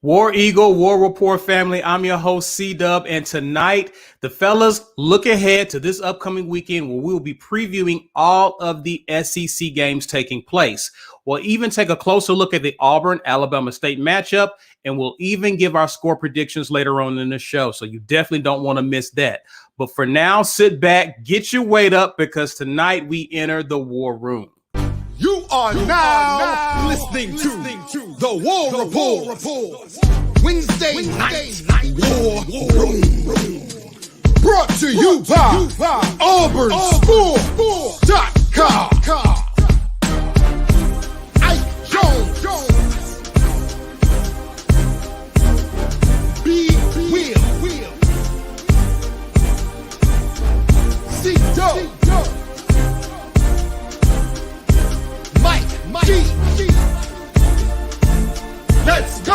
War Eagle, War Rapport family, I'm your host, C-Dub, and tonight, the fellas look ahead to this upcoming weekend where we will be previewing all of the SEC games taking place. We'll even take a closer look at the Auburn-Alabama State matchup, and we'll even give our score predictions later on in the show, so you definitely don't want to miss that. But for now, sit back, get your weight up, because tonight we enter the War Room. You are now listening to the War Rapport. Wednesday night War Room. Brought to you by Auburn Sports.com. Ike Jones. B. Will. C. Mike G. Let's go!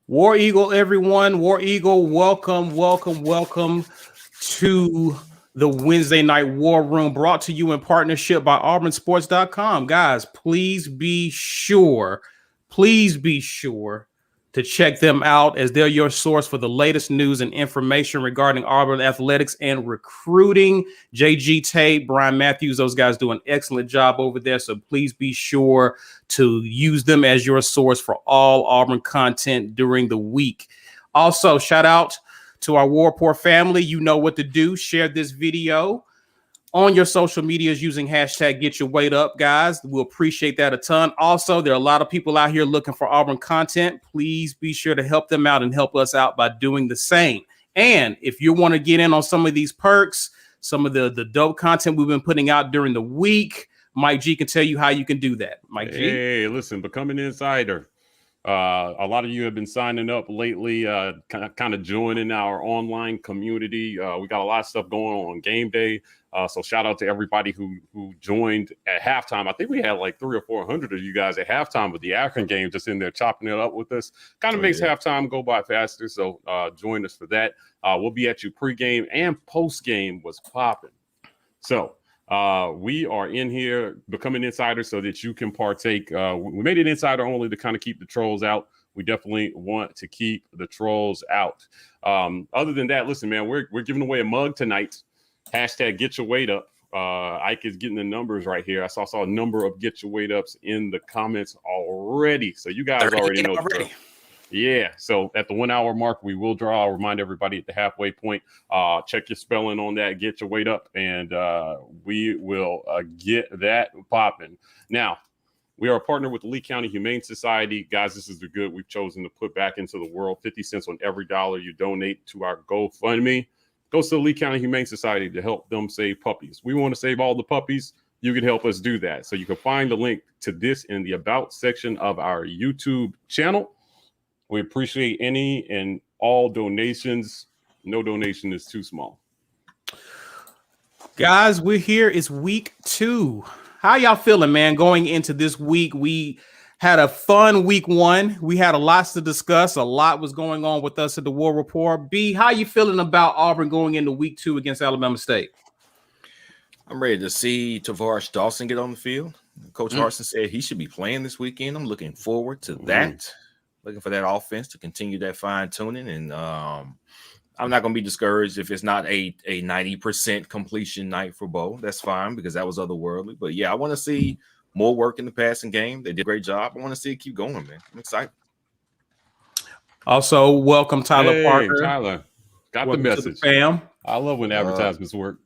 War Eagle, everyone. War Eagle, welcome to the Wednesday Night War Room, brought to you in partnership by Auburn Sports.com. Guys, please be sure to check them out, as they're your source for the latest news and information regarding Auburn athletics and recruiting. JG Tate, Brian Matthews, those guys do an excellent job over there. So please be sure to use them as your source for all Auburn content during the week. Also, shout out to our War Rapport family. You know what to do. Share this video on your social medias using hashtag Get Your Weight Up, guys. We'll appreciate that a ton. Also, there are a lot of people out here looking for Auburn content. Please be sure to help them out and help us out by doing the same. And if you want to get in on some of these perks, some of the dope content we've been putting out during the week, Mike G can tell you how you can do that. Mike G. Hey, listen, become an insider. A lot of you have been signing up lately, kind of joining our online community. We got a lot of stuff going on game day. So shout out to everybody who joined at halftime. I think we had like 300 or 400 of you guys at halftime with the Akron game, just in there chopping it up with us. Kind of makes halftime go by faster. So join us for that. We'll be at you pregame and postgame was popping. So we are in here becoming insiders so that you can partake. We made it insider only to kind of keep the trolls out. We definitely want to keep the trolls out. Other than that, listen, man, we're giving away a mug tonight. Hashtag Get Your Weight Up. Ike is getting the numbers right here. I saw a number of Get Your Weight Ups in the comments already. So you guys already know. Yeah. So at the 1 hour mark, we will draw. I'll remind everybody at the halfway point, check your spelling on that, Get Your Weight Up, and we will get that popping. Now, we are a partner with the Lee County Humane Society. Guys, this is the good we've chosen to put back into the world. 50 cents on every dollar you donate to our GoFundMe goes to the Lee County Humane Society to help them save puppies. We want to save all the puppies. You can help us do that. So you can find the link to this in the About section of our YouTube channel. We appreciate any and all donations. No donation is too small. Guys, we're here. It's week 2. How y'all feeling, man? Going into this week, we had a fun week 1. We had a lot to discuss. A lot was going on with us at the War Rapport. B, how you feeling about Auburn going into week 2 against Alabama State? I'm ready to see Tavares Dawson get on the field. Coach Harsin said he should be playing this weekend. I'm looking forward to that. Looking for that offense to continue that fine tuning. And I'm not going to be discouraged if it's not a 90% completion night for Bo. That's fine, because that was otherworldly. But yeah, I want to see more work in the passing game. They did a great job. I want to see it keep going, man. I'm excited. Also, welcome Tyler Parker. Tyler, got welcome the message. Fam. I love when advertisements work.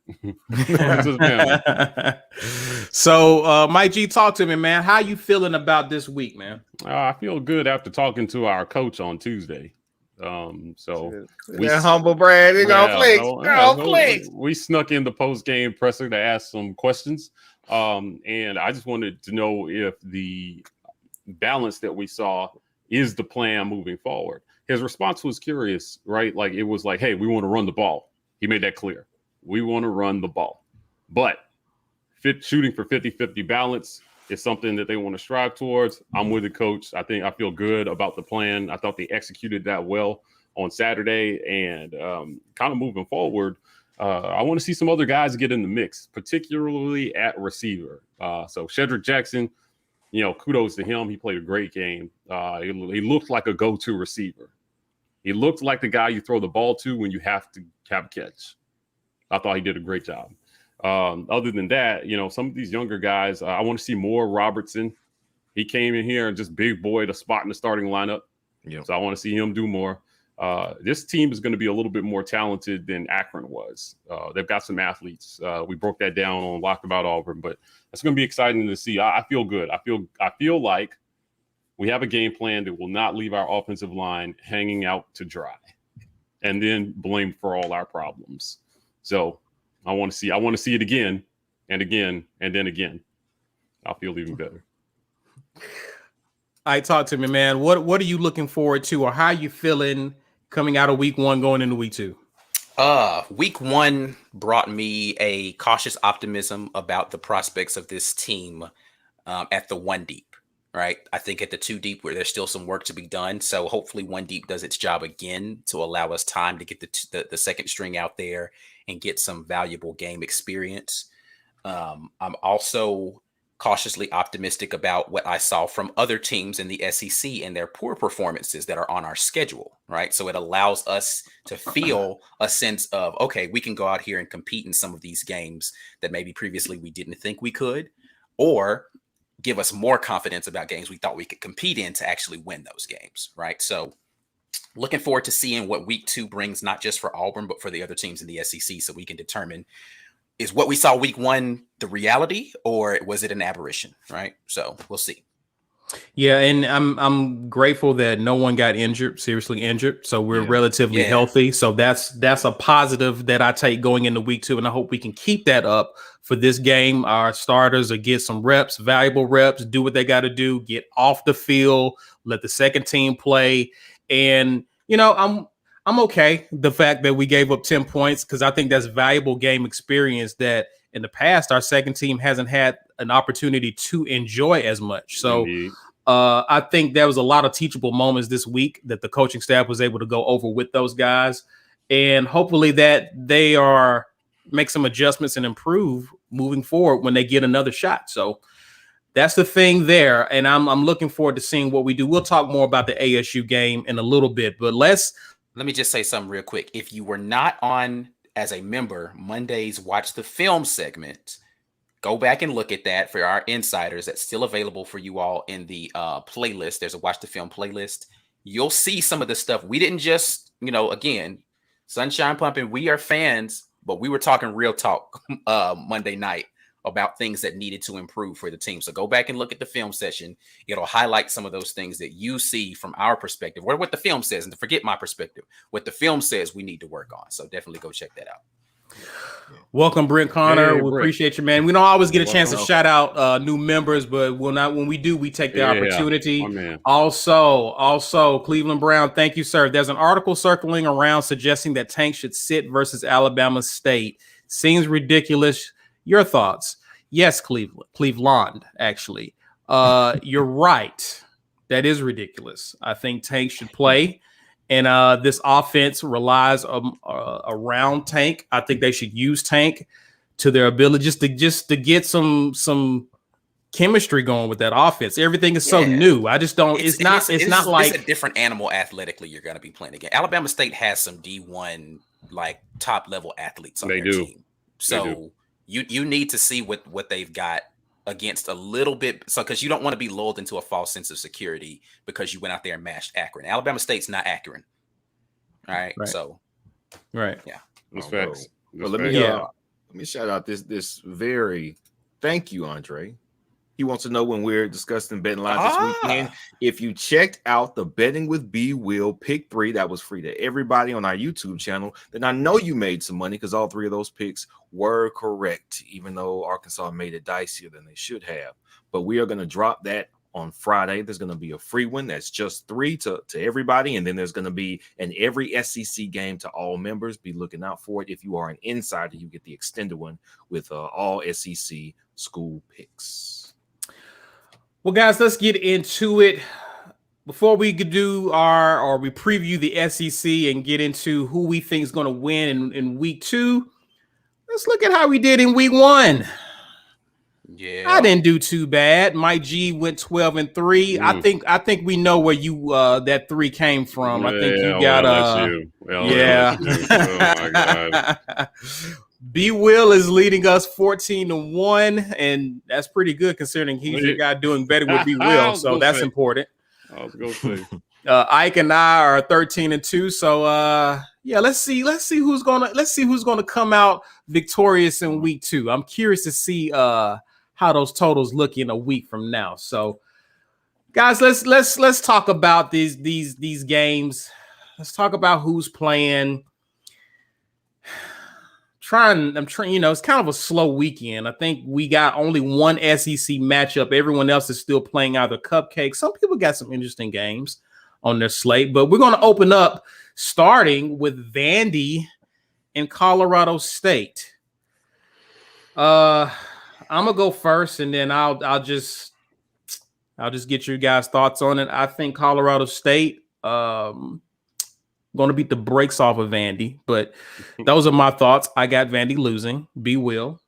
So, Mike G, talk to me, man. How you feeling about this week, man? I feel good after talking to our coach on Tuesday. So we humble brag. We snuck in the post game presser to ask some questions. And I just wanted to know if the balance that we saw is the plan moving forward. His response was curious, right? Like it was like, hey, we want to run the ball. He made that clear. We want to run the ball, but shooting for 50-50 balance. it's something that they want to strive towards. I'm with the coach. I feel good about the plan. I thought they executed that well on Saturday, and kind of moving forward, I want to see some other guys get in the mix, particularly at receiver. So Shedrick Jackson, kudos to him. He played a great game. He looked like a go-to receiver. He looked like the guy you throw the ball to when you have to have a catch. I thought he did a great job. Other than that, some of these younger guys, I want to see more Robertson. He came in here and just big boy the spot in the starting lineup. Yeah. So I want to see him do more. This team is going to be a little bit more talented than Akron was. They've got some athletes. We broke that down on Locked About Auburn, but it's going to be exciting to see. I feel good. I feel like we have a game plan that will not leave our offensive line hanging out to dry and then blamed for all our problems. So I want to see it again and again and then again. I'll feel even better. All right, talk to me, man. What are you looking forward to, or how are you feeling coming out of week one, going into week two? Week one brought me a cautious optimism about the prospects of this team at the one deep. Right. I think at the two deep where there's still some work to be done. So hopefully one deep does its job again to allow us time to get the second string out there and get some valuable game experience. I'm also cautiously optimistic about what I saw from other teams in the SEC and their poor performances that are on our schedule. Right. So it allows us to feel a sense of, okay, we can go out here and compete in some of these games that maybe previously we didn't think we could, or give us more confidence about games we thought we could compete in to actually win those games, right? So looking forward to seeing what week two brings, not just for Auburn, but for the other teams in the SEC, so we can determine, is what we saw week one the reality, or was it an aberration, right? So we'll see. Yeah, and I'm grateful that no one got seriously injured. So we're relatively healthy. So that's a positive that I take going into week two, and I hope we can keep that up for this game. Our starters will get some reps, valuable reps, do what they got to do, get off the field, let the second team play. And I'm okay the fact that we gave up 10 points, because I think that's valuable game experience that in the past our second team hasn't had an opportunity to enjoy as much. So I think there was a lot of teachable moments this week that the coaching staff was able to go over with those guys, and hopefully that they make some adjustments and improve moving forward when they get another shot. So that's the thing there. And I'm looking forward to seeing what we do. We'll talk more about the ASU game in a little bit, but let me just say something real quick. If you were not on as a member Monday's Watch the Film segment, go back and look at that for our insiders. That's still available for you all in the playlist. There's a Watch the Film playlist. You'll see some of the stuff. We didn't just, again, sunshine pumping. We are fans, but we were talking real talk Monday night about things that needed to improve for the team. So go back and look at the film session. It'll highlight some of those things that you see from our perspective, or what the film says, and to forget my perspective, what the film says we need to work on. So definitely go check that out. Welcome, Brent Connor. Hey, we Brent. appreciate you, man. We don't always get a chance to shout out new members, but when we do, we take the opportunity. Also, Cleveland Brown, thank you, sir. There's an article circling around suggesting that Tank should sit versus Alabama State. Seems ridiculous. Your thoughts? Yes, Cleveland, actually. You're right. That is ridiculous. I think Tank should play. And this offense relies around Tank. I think they should use Tank to their ability just to get some chemistry going with that offense. Everything is so new. I just don't. It's not like it's a different animal athletically. You're going to be playing again. Alabama State has some D1 like top level athletes on their team. So you need to see what they've got against a little bit, so because you don't want to be lulled into a false sense of security because you went out there and mashed Akron. Alabama State's not Akron. All right. So yeah. That's facts. Well, let me shout out this very thank you, Andre. He wants to know when we're discussing betting lines this weekend. If you checked out the Betting with B Will Pick 3, that was free to everybody on our YouTube channel, then I know you made some money because all three of those picks were correct, even though Arkansas made it dicier than they should have. But we are going to drop that on Friday. There's going to be a free one that's just 3 to everybody, and then there's going to be an every SEC game to all members. Be looking out for it. If you are an insider, you get the extended one with all SEC school picks. Well, guys, let's get into it. Before we could do we preview the SEC and get into who we think is going to win in week 2, let's look at how we did in week 1. Yeah, I didn't do too bad. Mike G went 12-3. I think we know where you that 3 came from. I think you got LSU. yeah. Oh my God. B Will is leading us 14-1, and that's pretty good considering he's the guy doing better with B Will. So that's important. I was gonna say. Ike and I are 13-2. So yeah, let's see who's gonna come out victorious in week 2. I'm curious to see how those totals look in a week from now. So guys, let's talk about these games. Let's talk about who's playing. I'm trying, it's kind of a slow weekend. I think we got only one SEC matchup. Everyone else is still playing either cupcakes. Some people got some interesting games on their slate, but we're going to open up starting with Vandy and Colorado State. I'm gonna go first, and then I'll just get your guys' thoughts on it. I think Colorado State going to beat the brakes off of Vandy, but those are my thoughts. I got Vandy losing. B Will,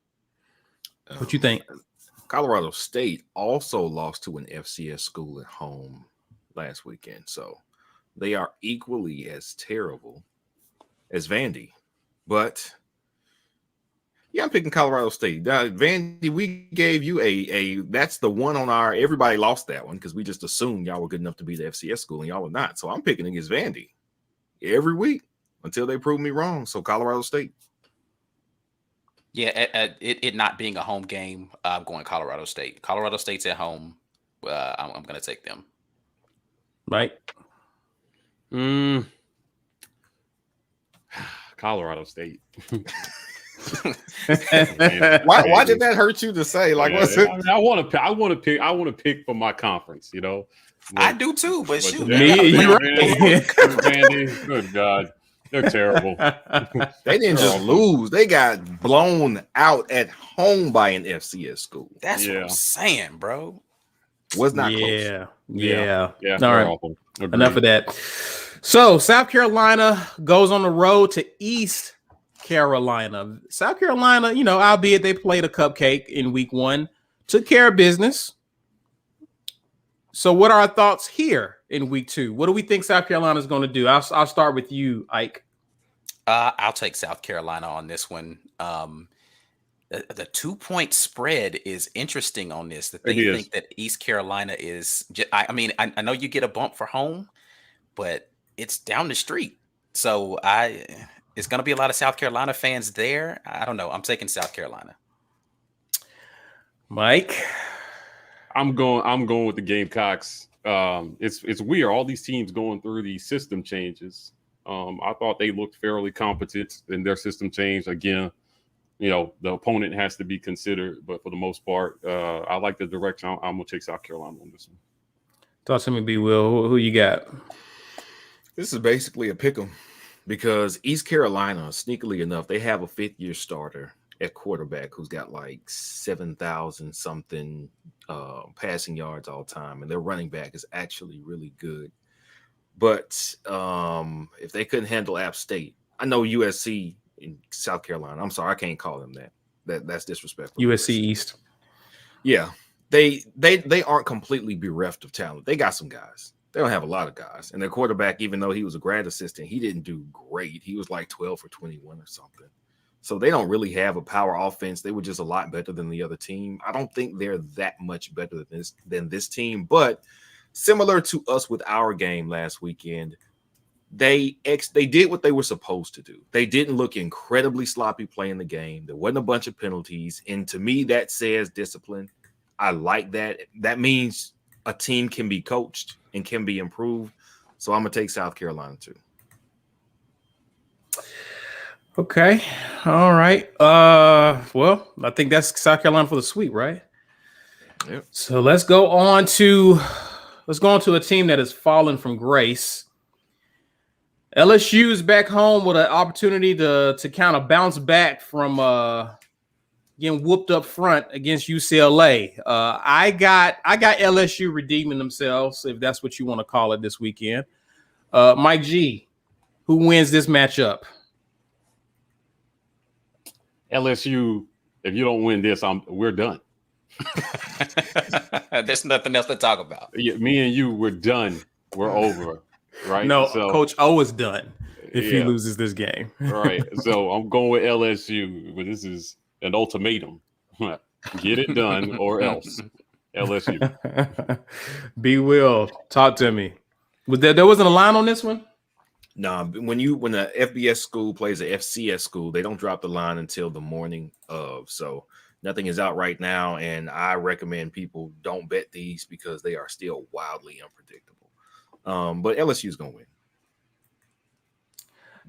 what you think? Colorado State also lost to an FCS school at home last weekend, so they are equally as terrible as Vandy. But yeah, I'm picking Colorado State. Vandy, we gave you a that's the one on our. Everybody lost that one because we just assumed y'all were good enough to be the FCS school, and y'all were not. So I'm picking against Vandy every week until they prove me wrong. So Colorado State. Yeah, it not being a home game, I'm going Colorado State. Colorado State's at home. I'm going to take them. Right. Colorado State. Why did that hurt you to say? Like, what's it? I want to pick for my conference. I do too, but shoot, Vandy, good God, they're terrible. They didn't just lose; they got blown out at home by an FCS school. That's what I'm saying, bro. Was not close. Yeah. All right, enough of that. So South Carolina goes on the road to East Carolina. South Carolina, albeit they played a cupcake in week 1, took care of business. So what are our thoughts here in week 2? What do we think South Carolina is going to do? I'll start with you, Ike. I'll take South Carolina on this one. The 2-point spread is interesting on this. The thing you think that East Carolina is, I know you get a bump for home, but it's down the street. So it's going to be a lot of South Carolina fans there. I don't know. I'm taking South Carolina. Mike? I'm going with the Gamecocks. It's weird. All these teams going through these system changes. I thought they looked fairly competent in their system change. Again, the opponent has to be considered, but for the most part, I like the direction. I'm gonna take South Carolina on this one. Talk to me, B. Will. Who you got? This is basically a pick 'em because East Carolina, sneakily enough, they have a 5th-year starter at quarterback who's got like 7,000 something passing yards all time, and their running back is actually really good. But if they couldn't handle App State, I know USC in South Carolina. I'm sorry, I can't call them that. That's disrespectful. USC East. Yeah, they aren't completely bereft of talent. They got some guys. They don't have a lot of guys, and their quarterback, even though he was a grad assistant, he didn't do great. He was like 12 for 21 or something. So they don't really have a power offense. They were just a lot better than the other team. I don't think they're that much better than this team, but similar to us with our game last weekend, they did what they were supposed to do. They didn't look incredibly sloppy playing the game. There wasn't a bunch of penalties, and to me, that says discipline. I like that. That means a team can be coached and can be improved. So I'm gonna take South Carolina too. Okay. All right. Well, I think that's South Carolina for the sweep, right? Yep. So let's go on to a team that has fallen from grace. LSU's back home with an opportunity to kind of bounce back from getting whooped up front against UCLA. I got LSU redeeming themselves, if that's what you want to call it, this weekend. Mike G, who wins this matchup? LSU. If you don't win this, we're done. There's nothing else to talk about. Yeah, me and you, we're done. We're over. Right? No, So, Coach O is done if he yeah. loses this game. Right. So I'm going with LSU, but this is an ultimatum. Get it done or else. LSU. B Will, talk to me. Was there wasn't a line on this one? No, when a FBS school plays a FCS school, they don't drop the line until the morning of. So nothing is out right now, and I recommend people don't bet these because they are still wildly unpredictable. But LSU is gonna win.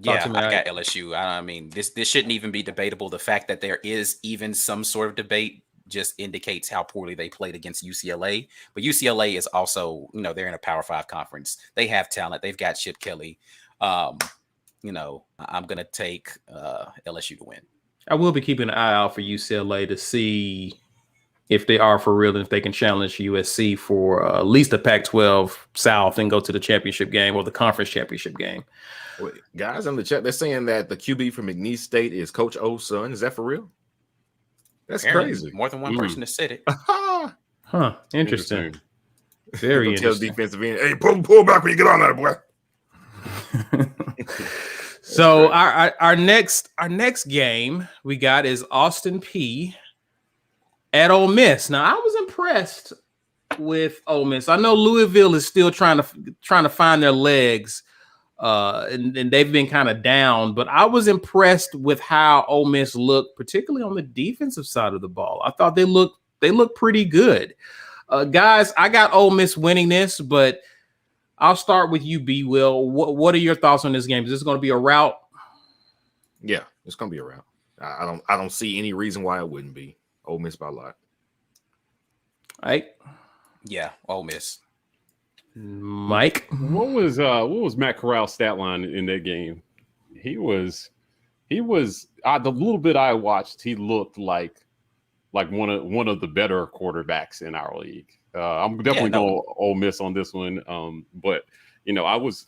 Yeah, I got LSU. I mean, this shouldn't even be debatable. The fact that there is even some sort of debate just indicates how poorly they played against UCLA. But UCLA is also, they're in a Power 5 conference. They have talent. They've got Chip Kelly. I'm going to take LSU to win. I will be keeping an eye out for UCLA to see if they are for real and if they can challenge USC for at least the Pac-12 South and go to the championship game or the conference championship game. Wait, guys in the chat, they're saying that the QB from McNeese State is Coach O's son. Is that for real? That's crazy. More than one person has said it. Huh. Interesting. Very interesting. Tell defensive end, hey, pull back when you get on that, boy. So our next game we got is Austin P at Ole Miss. Now I was impressed with Ole Miss. I know Louisville is still trying to find their legs, and they've been kind of down. But I was impressed with how Ole Miss looked, particularly on the defensive side of the ball. I thought they looked pretty good. Guys, I got Ole Miss winning this, but I'll start with you, B. Will. What are your thoughts on this game? Is this going to be a rout? Yeah, it's going to be a rout. I don't see any reason why it wouldn't be. Ole Miss by a lot. All right. Yeah, Ole Miss. Mike, what was Matt Corral's stat line in that game? He was the little bit I watched, he looked like one of the better quarterbacks in our league. I'm definitely going Ole Miss on this one. But that was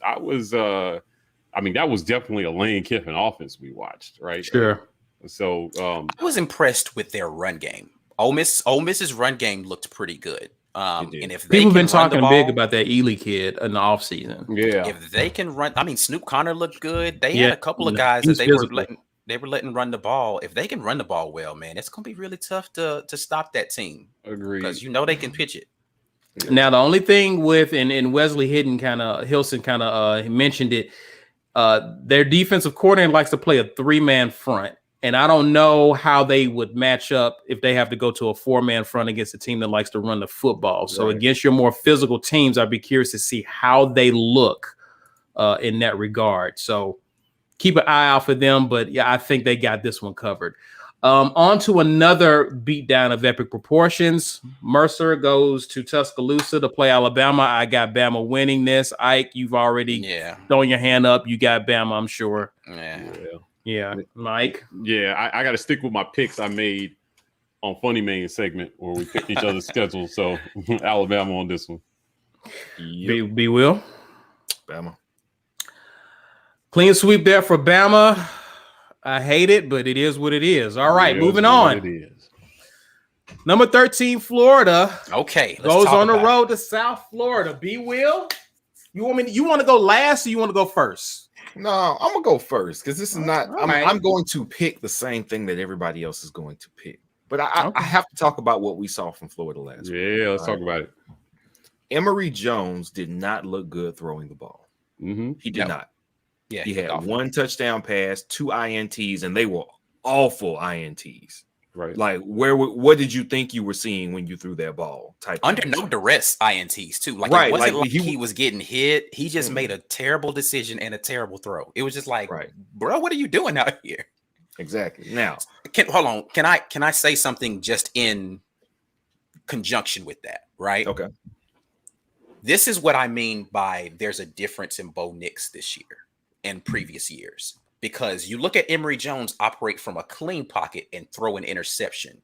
definitely a Lane Kiffin offense we watched, right? Sure. So I was impressed with their run game. Ole Miss's run game looked pretty good. And if people have been talking big about that Ely kid in the offseason. Yeah. If they can run, Snoop Connor looked good. They had a couple of guys that they were letting run the ball. If they can run the ball well, man, it's gonna be really tough to stop that team. Agreed. Because they can pitch it. Now the only thing with and Wesley Hilson kind of mentioned it, their defensive coordinator likes to play a 3-man front, and I don't know how they would match up if they have to go to a 4-man front against a team that likes to run the football. So against your more physical teams, I'd be curious to see how they look in that regard. So keep an eye out for them, but yeah, I think they got this one covered. On to another beatdown of epic proportions. Mercer goes to Tuscaloosa to play Alabama. I got Bama winning this. Ike, you've already thrown your hand up. You got Bama, I'm sure. Yeah. Mike? Yeah, I got to stick with my picks I made on Funny Man segment where we picked each other's schedule. So Alabama on this one. Yep. B. Will? Bama. Clean sweep there for Bama. I hate it, but it is what it is. All right, moving on. It is. Number 13, Florida. Okay, goes on the road to South Florida. B. Will, you want to go last or you want to go first? No, I'm gonna go first because this is not. I'm going to pick the same thing that everybody else is going to pick. But I have to talk about what we saw from Florida last week. Yeah, let's talk about it. Emory Jones did not look good throwing the ball. Mm-hmm. He did not. Yeah, he had one touchdown pass, 2 INTs, and they were awful INTs. Right. Like, what did you think you were seeing when you threw that ball? Under no duress INTs, too. Like, it wasn't like he was getting hit. He just made a terrible decision and a terrible throw. It was just like, bro, what are you doing out here? Exactly. Now, hold on. Can I say something just in conjunction with that, right? Okay. This is what I mean by there's a difference in Bo Nix this year and previous years, because you look at Emory Jones operate from a clean pocket and throw an interception,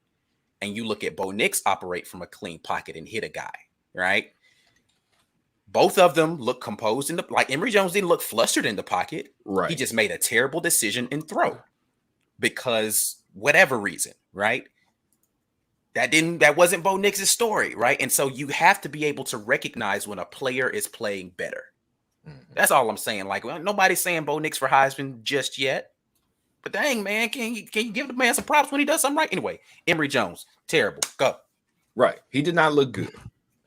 and you look at Bo Nix operate from a clean pocket and hit a guy, right? Both of them look composed in the, like Emory Jones didn't look flustered in the pocket. Right. He just made a terrible decision and throw because whatever reason, right? That wasn't Bo Nix's story, right? And so you have to be able to recognize when a player is playing better. That's all I'm saying. Like, well, nobody's saying Bo Nix for Heisman just yet. But dang, man, can you give the man some props when he does something right? Anyway, Emory Jones, terrible. Go. Right. He did not look good.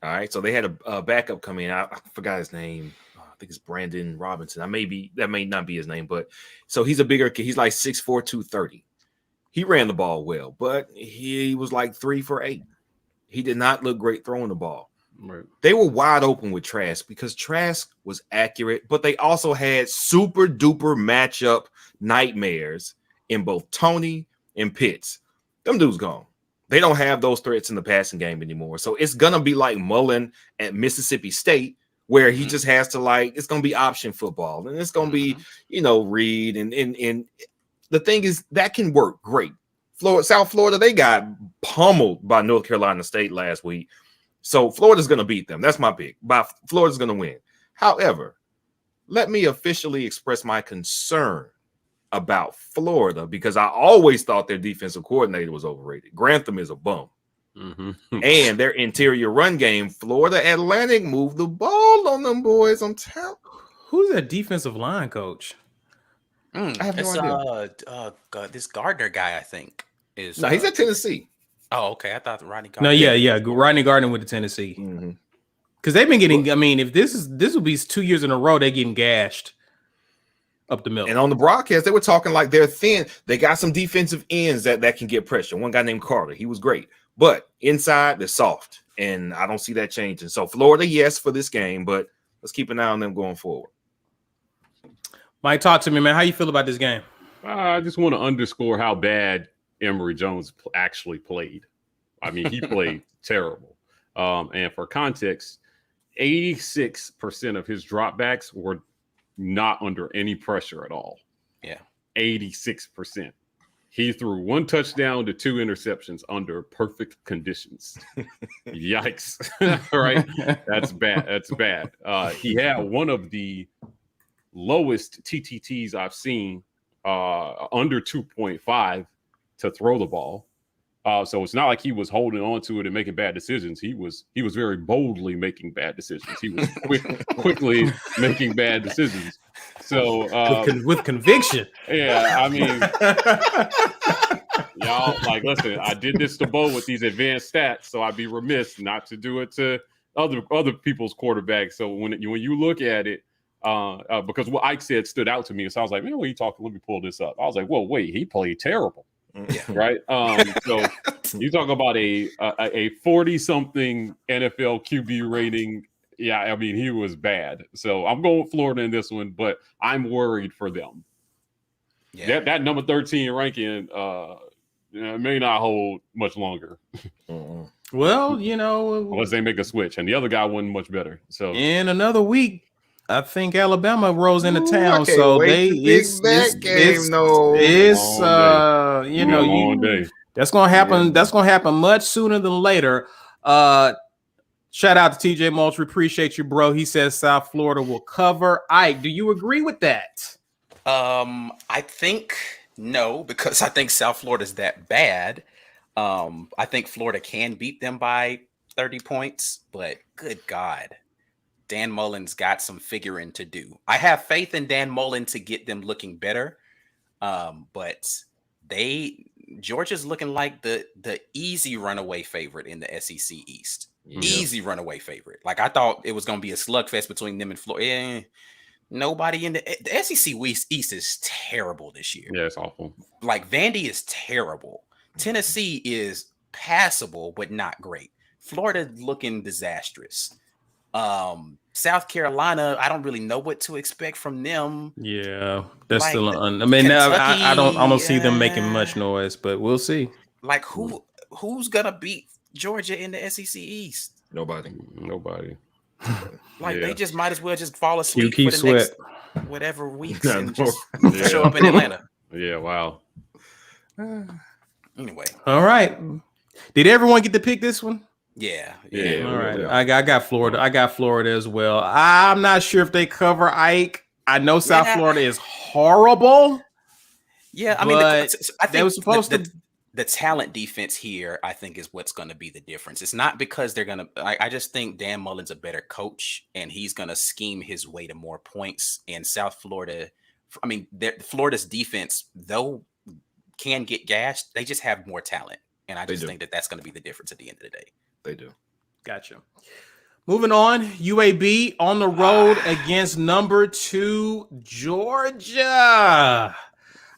All right. So they had a backup come in. I forgot his name. I think it's Brandon Robinson. That may not be his name, but so he's a bigger kid. He's like 6'4", 230. He ran the ball well, but he was like 3 for 8. He did not look great throwing the ball. Right. They were wide open with Trask because Trask was accurate, but they also had super duper matchup nightmares in both Tony and Pitts. Them dudes gone. They don't have those threats in the passing game anymore. So it's going to be like Mullen at Mississippi State, where he just has to it's going to be option football. And it's going to be, Reed. And the thing is, that can work great. South Florida, they got pummeled by North Carolina State last week. So Florida's going to beat them. That's my pick. Florida's going to win. However, let me officially express my concern about Florida because I always thought their defensive coordinator was overrated. Grantham is a bum. And their interior run game, Florida Atlantic moved the ball on them boys. I'm telling. Who's that defensive line coach? I have no idea. This Gardner guy, I think, is. No, he's at Tennessee. Oh, okay. I thought Rodney Gardner. No, yeah. Rodney Gardner with the Tennessee. Because they've been getting. I mean, if this will be 2 years in a row, they're getting gashed up the middle. And on the broadcast, they were talking like they're thin. They got some defensive ends that can get pressure. One guy named Carter, he was great, but inside they're soft, and I don't see that changing. So Florida, yes, for this game, but let's keep an eye on them going forward. Mike, talk to me, man. How you feel about this game? I just want to underscore how bad Emory Jones actually played. I mean, he played terrible. And for context, 86% of his dropbacks were not under any pressure at all. Yeah. 86%. He threw 1 touchdown to 2 interceptions under perfect conditions. Yikes. Right? That's bad. That's bad. He had one of the lowest TTTs I've seen, under 2.5 to throw the ball. So it's not like he was holding on to it and making bad decisions. He was very boldly making bad decisions. He was quickly making bad decisions. So with conviction. Yeah, I mean, y'all, like, listen, I did this to Bo with these advanced stats, so I'd be remiss not to do it to other people's quarterbacks. So when you look at it, because what Ike said stood out to me, so I was like, man, what are you talking? Let me pull this up. I was like, whoa, wait, he played terrible. Yeah. Right. So you talk about a 40-something NFL QB rating. Yeah, I mean, he was bad. So I'm going with Florida in this one, but I'm worried for them. Yeah. That number 13 ranking may not hold much longer. Well, unless they make a switch, and the other guy wasn't much better. So in another week, I think Alabama rolls into town, so that's gonna happen. That's gonna happen much sooner than later. Shout out to TJ Moultrie, appreciate you, bro. He says South Florida will cover. Ike, do you agree with that? I think no, because I think South Florida's that bad. I think Florida can beat them by 30 points, but good God. Dan Mullen's got some figuring to do. I have faith in Dan Mullen to get them looking better. But Georgia's looking like the easy runaway favorite in the SEC East. Yeah. Easy runaway favorite. Like, I thought it was going to be a slugfest between them and Florida. Nobody in the SEC East is terrible this year. Yeah, it's awful. Like, Vandy is terrible. Tennessee is passable, but not great. Florida looking disastrous. South Carolina, I don't really know what to expect from them. Yeah, that's still I mean, Kentucky, I don't see them making much noise, but we'll see. Like, who's gonna beat Georgia in the SEC East? Nobody. Like, they just might as well just fall asleep. Keith Sweat. whatever weeks Yeah, and no. just show up in Atlanta. Yeah, wow. Anyway, All right. Did everyone get to pick this one? yeah. Yeah. All right. yeah. I got Florida. I got Florida as well. I'm not sure if they cover Ike. I know South Florida is horrible. Yeah, I mean, but I they think were supposed to. the talent defense here, I think, is what's going to be the difference. It's not because they're going to. I just think Dan Mullen's a better coach, and he's going to scheme his way to more points. And South Florida, I mean, Florida's defense, though, can get gashed. They just have more talent, and I just think that that's going to be the difference at the end of the day. They do. Gotcha. Moving on, UAB on the road against number 2 Georgia.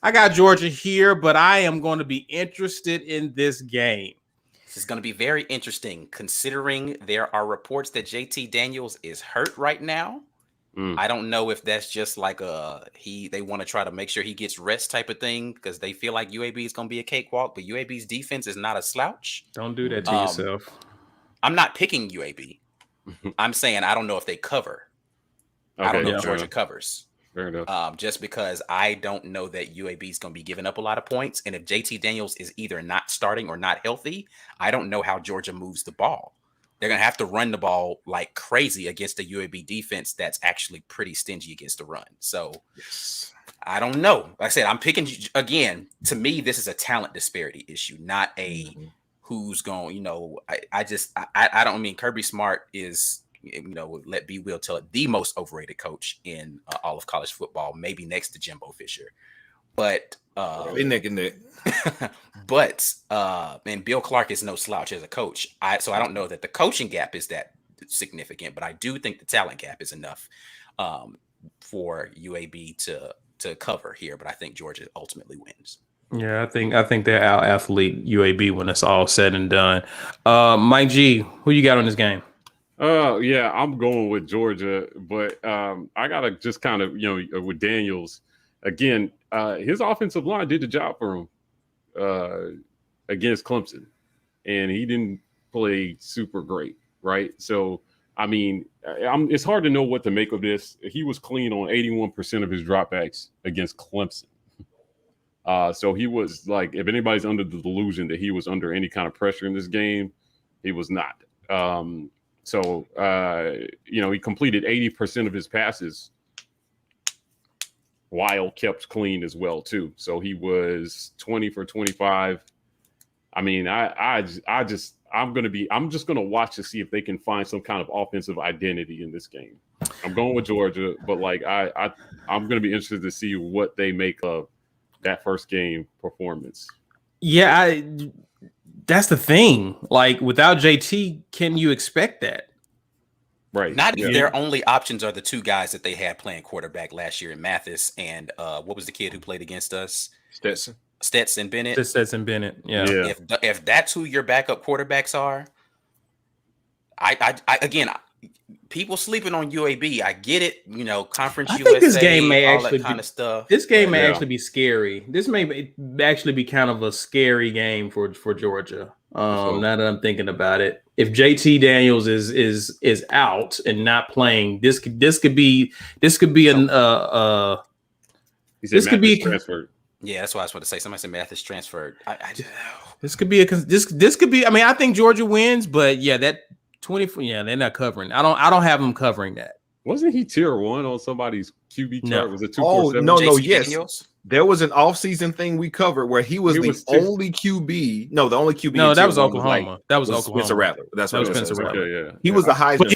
I got Georgia here, but I am going to be interested in this game. This is going to be very interesting considering there are reports that JT Daniels is hurt right now. I don't know if that's just like they want to try to make sure he gets rest type of thing because they feel like UAB is going to be a cakewalk, but UAB's defense is not a slouch. Don't do that to yourself. I'm not picking UAB. I'm saying I don't know if they cover. Okay, I don't know if Georgia covers. Fair enough. Just because I don't know that UAB is going to be giving up a lot of points. And if JT Daniels is either not starting or not healthy, I don't know how Georgia moves the ball. They're going to have to run the ball like crazy against a UAB defense that's actually pretty stingy against the run. So I don't know. Like I said, I'm picking, again, to me, this is a talent disparity issue, not a who's going, I don't mean Kirby Smart is, let B Will tell it, the most overrated coach in all of college football, maybe next to Jimbo Fisher. But neck and neck. And Bill Clark is no slouch as a coach. So I don't know that the coaching gap is that significant, but I do think the talent gap is enough for UAB to cover here. But I think Georgia ultimately wins. Yeah, I think they're out athlete UAB when it's all said and done. Mike G, who you got on this game? Yeah, I'm going with Georgia, but I gotta just kind of with Daniels again. His offensive line did the job for him against Clemson, and he didn't play super great, right? So I mean, it's hard to know what to make of this. He was clean on 81% of his dropbacks against Clemson. So he was like, if anybody's under the delusion that he was under any kind of pressure in this game, he was not. So he completed 80% of his passes while kept clean as well, too. So he was 20 for 25. I mean, I'm just going to watch to see if they can find some kind of offensive identity in this game. I'm going with Georgia, but like I'm going to be interested to see what they make of that first game performance. Yeah, that's the thing. Like without JT, can you expect that? Right. Not if their only options are the two guys that they had playing quarterback last year in Mathis and what was the kid who played against us? Stetson Bennett. Stetson Bennett. Yeah. If that's who your backup quarterbacks are, I again, people sleeping on UAB. I get it. Conference USA. I think this game may all actually that kind of stuff. This game may actually be scary. This may actually be kind of a scary game for Georgia. Now that I'm thinking about it, if JT Daniels is out and not playing, this could be transferred. Yeah, that's what I was about to say. Somebody said Mathis transferred. This could be this could be. I mean, I think Georgia wins, but yeah, that 24. Yeah, they're not covering. I don't have them covering that. Wasn't he tier 1 on somebody's QB chart? No. Was it 247? No, JT yes. Daniels? There was an offseason thing we covered where he was the only QB. No, the only QB. No, that was Oklahoma. That was Oklahoma. Spencer Rattler. That's what Spencer Rattler. Okay, yeah. He was the Heisman. But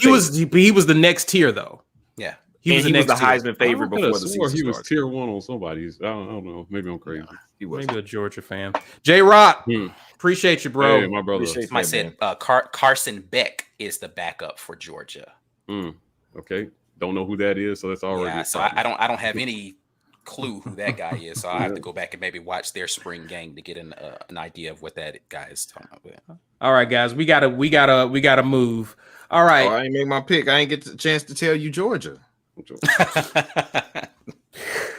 he was the next tier though. Yeah. He was the Heisman favorite before the season he was started. tier 1 on somebody's. I don't know. Maybe I'm crazy. He was. Maybe a Georgia fan. J Rock, appreciate you, bro. Hey, my brother. Somebody said Carson Beck is the backup for Georgia. Okay. Don't know who that is, so that's already. Yeah, so I don't have any clue who that guy is. So I have to go back and maybe watch their spring game to get an idea of what that guy is talking about. All right, guys, we gotta move. All right. I ain't make my pick. I ain't get the chance to tell you Georgia.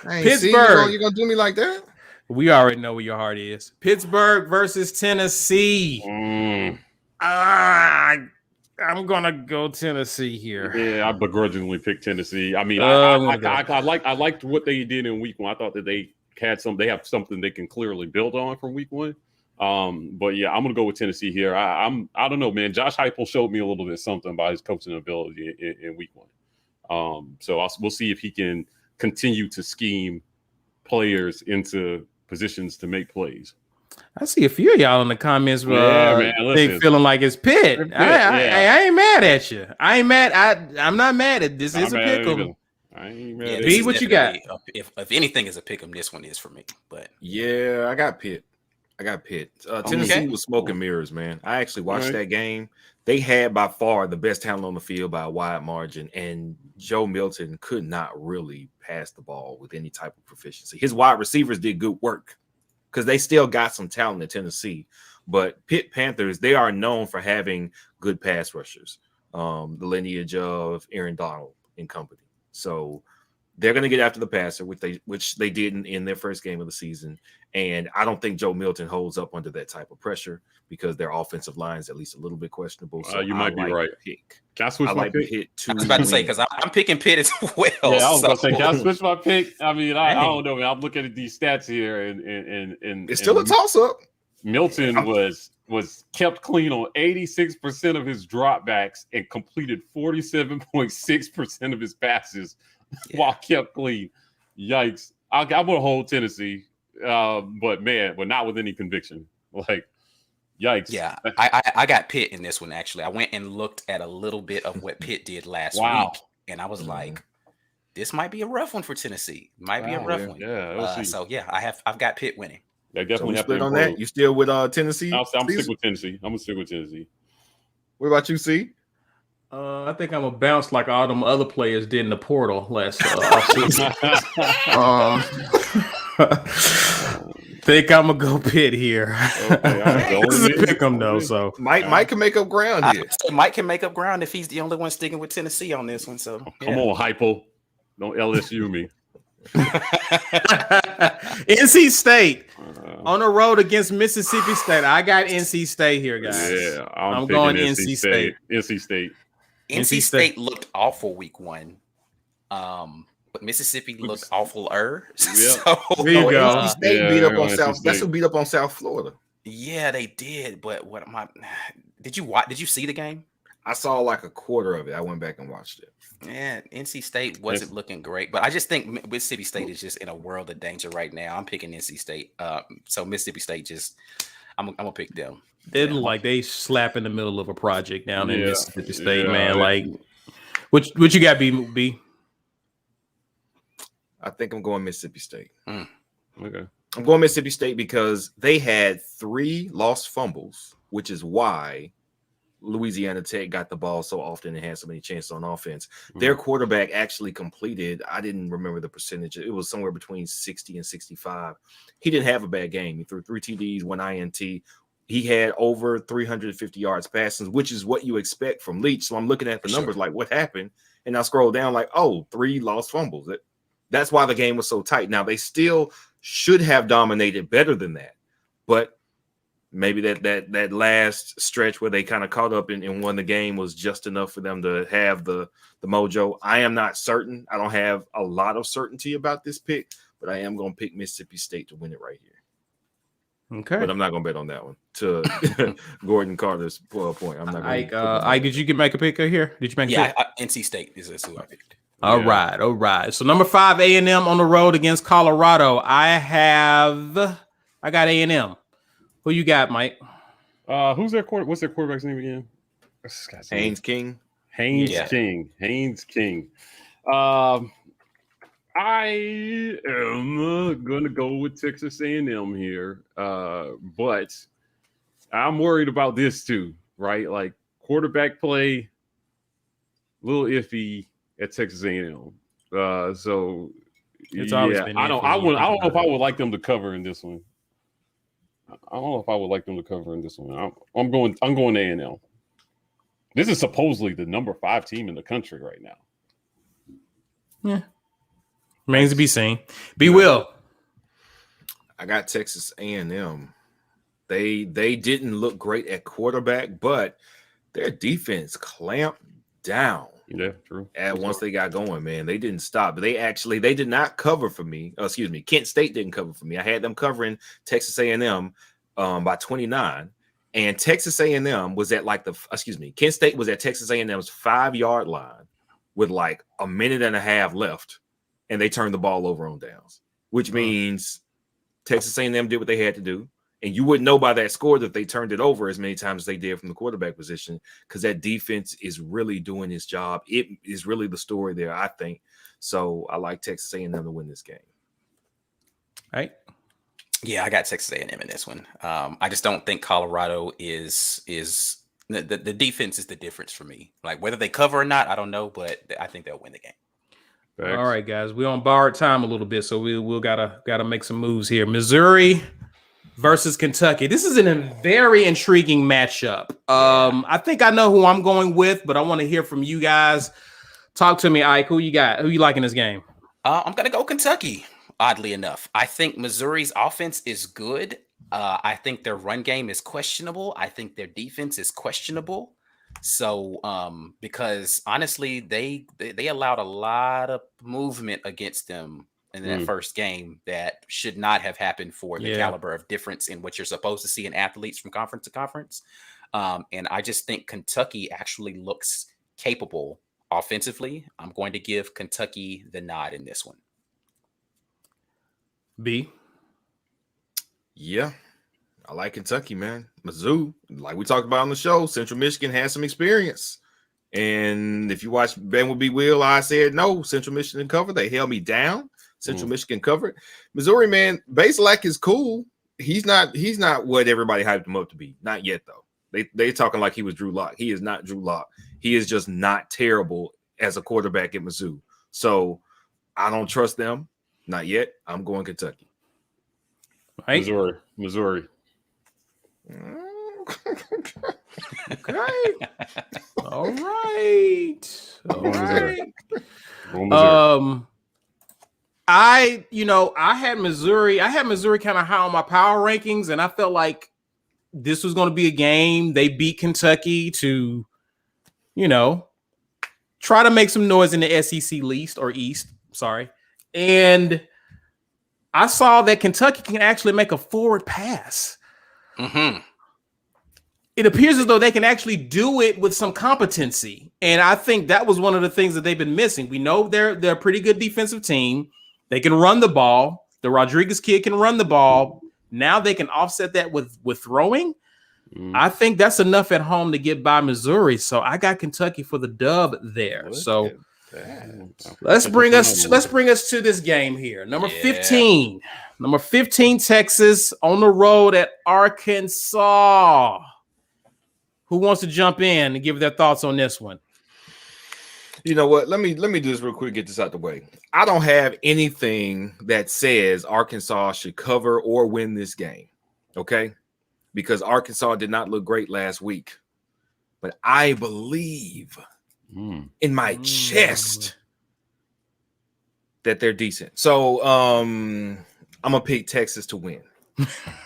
Pittsburgh. You gonna do me like that? We already know where your heart is. Pittsburgh versus Tennessee. I'm gonna go Tennessee here. Yeah, I begrudgingly picked Tennessee. I mean, I'm gonna I liked what they did in week 1. I thought that they have something they can clearly build on from week 1. But yeah, I'm gonna go with Tennessee here. I don't know, man. Josh Heupel showed me a little bit something about his coaching ability in week 1. So we'll see if he can continue to scheme players into positions to make plays. I see a few of y'all in the comments. Man, They feeling like it's Pitt. I ain't mad at you. I ain't mad. I'm not mad at this. It's a pick 'em. I ain't mad. Yeah, at B, it. what you got? If anything is a pick 'em, this one is for me. But Yeah, I got Pitt. Tennessee was smoke and mirrors, man. I actually watched that game. They had by far the best talent on the field by a wide margin, and Joe Milton could not really pass the ball with any type of proficiency. His wide receivers did good work because they still got some talent at Tennessee. But Pitt Panthers, they are known for having good pass rushers, the lineage of Aaron Donald and company. So they're going to get after the passer, which they did in their first game of the season. And I don't think Joe Milton holds up under that type of pressure because their offensive line is at least a little bit questionable. So you might be right. Can I switch my pick? I was about to say, because I'm picking Pitt as well. Yeah, I was about to say, can I switch my pick? I mean, I don't know, man. I'm looking at these stats here, and it's still a toss-up. Milton was kept clean on 86% of his dropbacks and completed 47.6% of his passes while kept clean. Yikes. I'm going to hold Tennessee, but not with any conviction. Like, yikes. Yeah, I got Pitt in this one, actually. I went and looked at a little bit of what Pitt did last week, and I was like, this might be a rough one for Tennessee. Might be a rough one. Yeah, so, yeah, I've got Pitt winning. They definitely have split on that. You still with Tennessee? I'm stick with Tennessee. I'm gonna stick with Tennessee. What about you, C? I think I'm gonna bounce like all them other players did in the portal last offseason. Think I'm gonna go Pitt here. This is a pick 'em though, so Mike can make up ground here. Mike can make up ground if he's the only one sticking with Tennessee on this one. So come on, Hypo, don't LSU me. NC State on the road against Mississippi State. I got NC State here, guys. Yeah, I'm going NC State. NC State looked awful week 1. But Mississippi looked awful-er. So, there you go. NC State beat up on South. That's who beat up on South Florida. Yeah, they did. But did you see the game? I saw like a quarter of it. I went back and watched it. Yeah, NC State wasn't looking great, but I just think Mississippi State is just in a world of danger right now. I'm picking NC State. So Mississippi State I'm gonna pick them. They look like they slap in the middle of a project down in Mississippi State, man. Like, what you got, B? I think I'm going Mississippi State. Okay. I'm going Mississippi State because they had 3 lost fumbles, which is why Louisiana Tech got the ball so often and had so many chances on offense. Their quarterback actually completed, I didn't remember the percentage. It was somewhere between 60 and 65. He didn't have a bad game. He threw 3 TDs, 1 INT. He had over 350 yards passing, which is what you expect from Leach. So I'm looking at the numbers like, what happened? And I scroll down like, 3 lost fumbles. That's why the game was so tight. Now, they still should have dominated better than that. But maybe that last stretch where they kind of caught up and won the game was just enough for them to have the mojo. I am not certain. I don't have a lot of certainty about this pick, but I am going to pick Mississippi State to win it right here. Okay. But I'm not going to bet on that one. To Gordon Carter's point, I'm not going to. Did you make a pick here? Did you make a pick? NC State is who I picked. All right. So number 5, A&M on the road against Colorado. I got A&M. Who you got, Mike? Who's their quarterback? What's their quarterback's name again? Haynes King. Haynes King. I am gonna go with Texas A&M here, but I'm worried about this too, right? Like quarterback play, a little iffy at Texas A&M. So it's always been. I don't know if I would like them to cover in this one. I don't know if I would like them to cover in this one. I'm going A&M. This is supposedly the number 5 team in the country right now. Yeah. Remains to be seen. Will. I got Texas A&M. They didn't look great at quarterback, but their defense clamped down. Yeah, true. And once they got going, man, they didn't stop. They did not cover for me. Oh, excuse me, Kent State didn't cover for me. I had them covering Texas A&M by 29, and Texas A&M was at Kent State was at Texas A&M's 5-yard line with like a minute and a half left, and they turned the ball over on downs, which means Texas A&M did what they had to do. And you wouldn't know by that score that they turned it over as many times as they did from the quarterback position, because that defense is really doing its job. It is really the story there, I think. So I like Texas A&M to win this game. All right. Yeah, I got Texas A&M in this one. I just don't think Colorado is the defense is the difference for me. Like whether they cover or not, I don't know, but I think they'll win the game. Thanks. All right, guys, we're on borrowed time a little bit, so we'll gotta make some moves here. Missouri versus Kentucky. This is a very intriguing matchup. I think I know who I'm going with, but I want to hear from you guys. Talk to me, Ike. Who you got? Who you like in this game? I'm gonna go Kentucky. Oddly enough, I think Missouri's offense is good. I think their run game is questionable. I think their defense is questionable. So, because honestly, they allowed a lot of movement against them in that first game that should not have happened for the caliber of difference in what you're supposed to see in athletes from conference to conference. And I just think Kentucky actually looks capable offensively. I'm going to give Kentucky the nod in this one. B. Yeah, I like Kentucky, man. Mizzou, like we talked about on the show, Central Michigan has some experience. And if you watch Ben Will Be Will, I said no, Central Michigan covered. They held me down. Central Michigan covered. Missouri, man, Baselak is cool. He's not what everybody hyped him up to be. Not yet, though. They talking like he was Drew Lock. He is not Drew Lock. He is just not terrible as a quarterback at Mizzou. So I don't trust them. Not yet. I'm going Kentucky. Right? Missouri. Okay. All right. I had Missouri kind of high on my power rankings, and I felt like this was going to be a game. They beat Kentucky to, try to make some noise in the SEC East. Sorry. And I saw that Kentucky can actually make a forward pass. Mm-hmm. It appears as though they can actually do it with some competency. And I think that was one of the things that they've been missing. We know they're a pretty good defensive team. They can run the ball. The Rodriguez kid can run the ball. Now they can offset that with throwing. I think that's enough at home to get by Missouri. So I got Kentucky for the dub there. So let's bring us to this game here. Number 15, Texas on the road at Arkansas. Who wants to jump in and give their thoughts on this one? You know what? Let me do this real quick. Get this out the way. I don't have anything that says Arkansas should cover or win this game. Okay, because Arkansas did not look great last week, but I believe in my chest that they're decent. So I'm gonna pick Texas to win.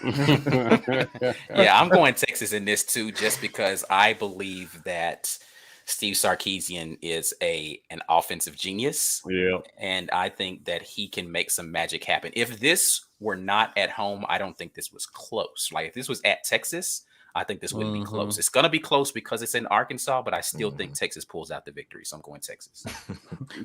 Yeah, I'm going Texas in this too, just because I believe that Steve Sarkisian is an offensive genius. Yeah. And I think that he can make some magic happen. If this were not at home, I don't think this was close. Like if this was at Texas, I think this wouldn't be close. It's going to be close because it's in Arkansas, but I still think Texas pulls out the victory. So I'm going Texas.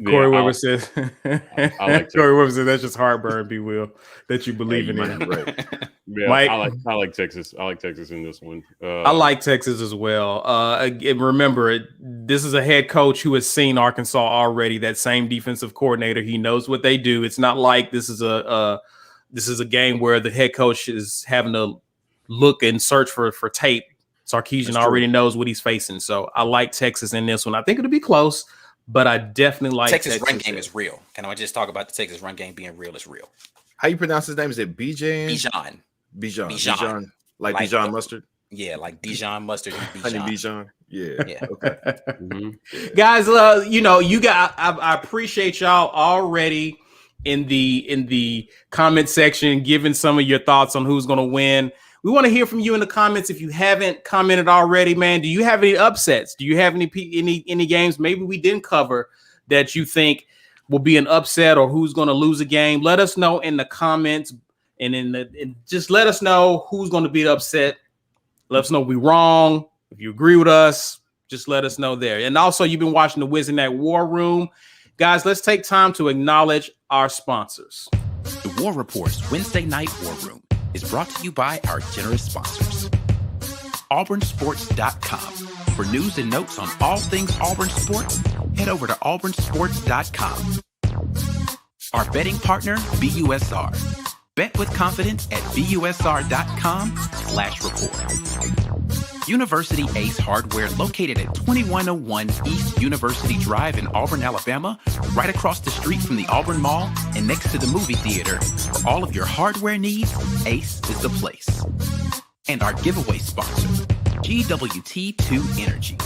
Corey Weber says, Corey Weber says that's just heartburn, B. Will, that you believe in it. Right. Yeah, Mike? I like Texas. I like Texas in this one. I like Texas as well. And remember, this is a head coach who has seen Arkansas already. That same defensive coordinator, he knows what they do. It's not like this is a game where the head coach is having to look and search for tape. Sarkisian already knows what he's facing. So I like Texas in this one. I think it'll be close, but I definitely like Texas run game is real. Can I just talk about the Texas run game being real? Is real. How you pronounce his name? Is it Bijan? Bijan. Like Bijan mustard? Yeah, like Dijon mustard. Honey Bijan. Yeah. Okay. Guys, I appreciate y'all already in the comment section giving some of your thoughts on who's going to win. We want to hear from you in the comments. If you haven't commented already, man, do you have any upsets? Do you have any games maybe we didn't cover that you think will be an upset, or who's going to lose a game? Let us know in the comments, and just let us know who's going to be upset. Let us know if we're wrong. If you agree with us, just let us know there. And also, you've been watching the Wisdom That War Room. Guys, let's take time to acknowledge our sponsors. The War Report's Wednesday Night War Room is brought to you by our generous sponsors. AuburnSports.com. For news and notes on all things Auburn sports, head over to AuburnSports.com. Our betting partner, BUSR. Bet with confidence at BUSR.com/report. University Ace Hardware, located at 2101 East University Drive in Auburn, Alabama, right across the street from the Auburn Mall and next to the movie theater. For all of your hardware needs, Ace is the place. And our giveaway sponsor, GWT2 Energy.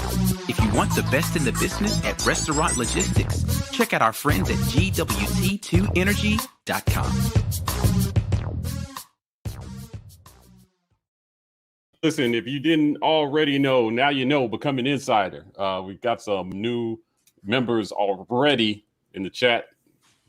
If you want the best in the business at restaurant logistics, check out our friends at GWT2Energy.com. Listen, if you didn't already know, now you know. Become an insider. We've got some new members already in the chat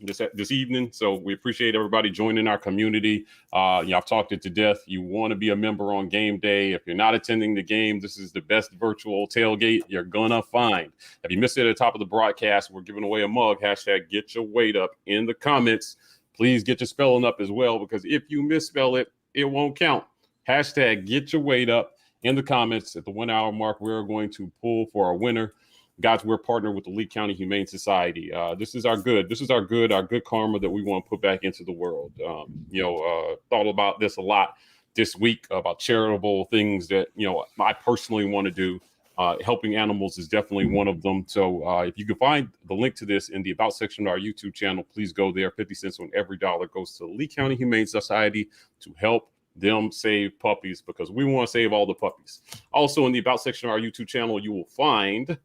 this evening, so we appreciate everybody joining our community. I've talked it to death. You want to be a member on game day. If you're not attending the game, this is the best virtual tailgate you're gonna find. If you missed it at the top of the broadcast, we're giving away a mug. Hashtag get your weight up in the comments. Please get your spelling up as well, because if you misspell it, it won't count. Hashtag get your weight up in the comments. At the 1 hour mark, we're going to pull for a winner. Guys, we're partnered with the Lee County Humane Society. This is our good karma that we want to put back into the world. Thought about this a lot this week about charitable things that, I personally want to do. Helping animals is definitely one of them. So if you can find the link to this in the About section of our YouTube channel, please go there. 50 cents on every dollar goes to the Lee County Humane Society to help them save puppies, because we want to save all the puppies. Also, in the About section of our YouTube channel, you will find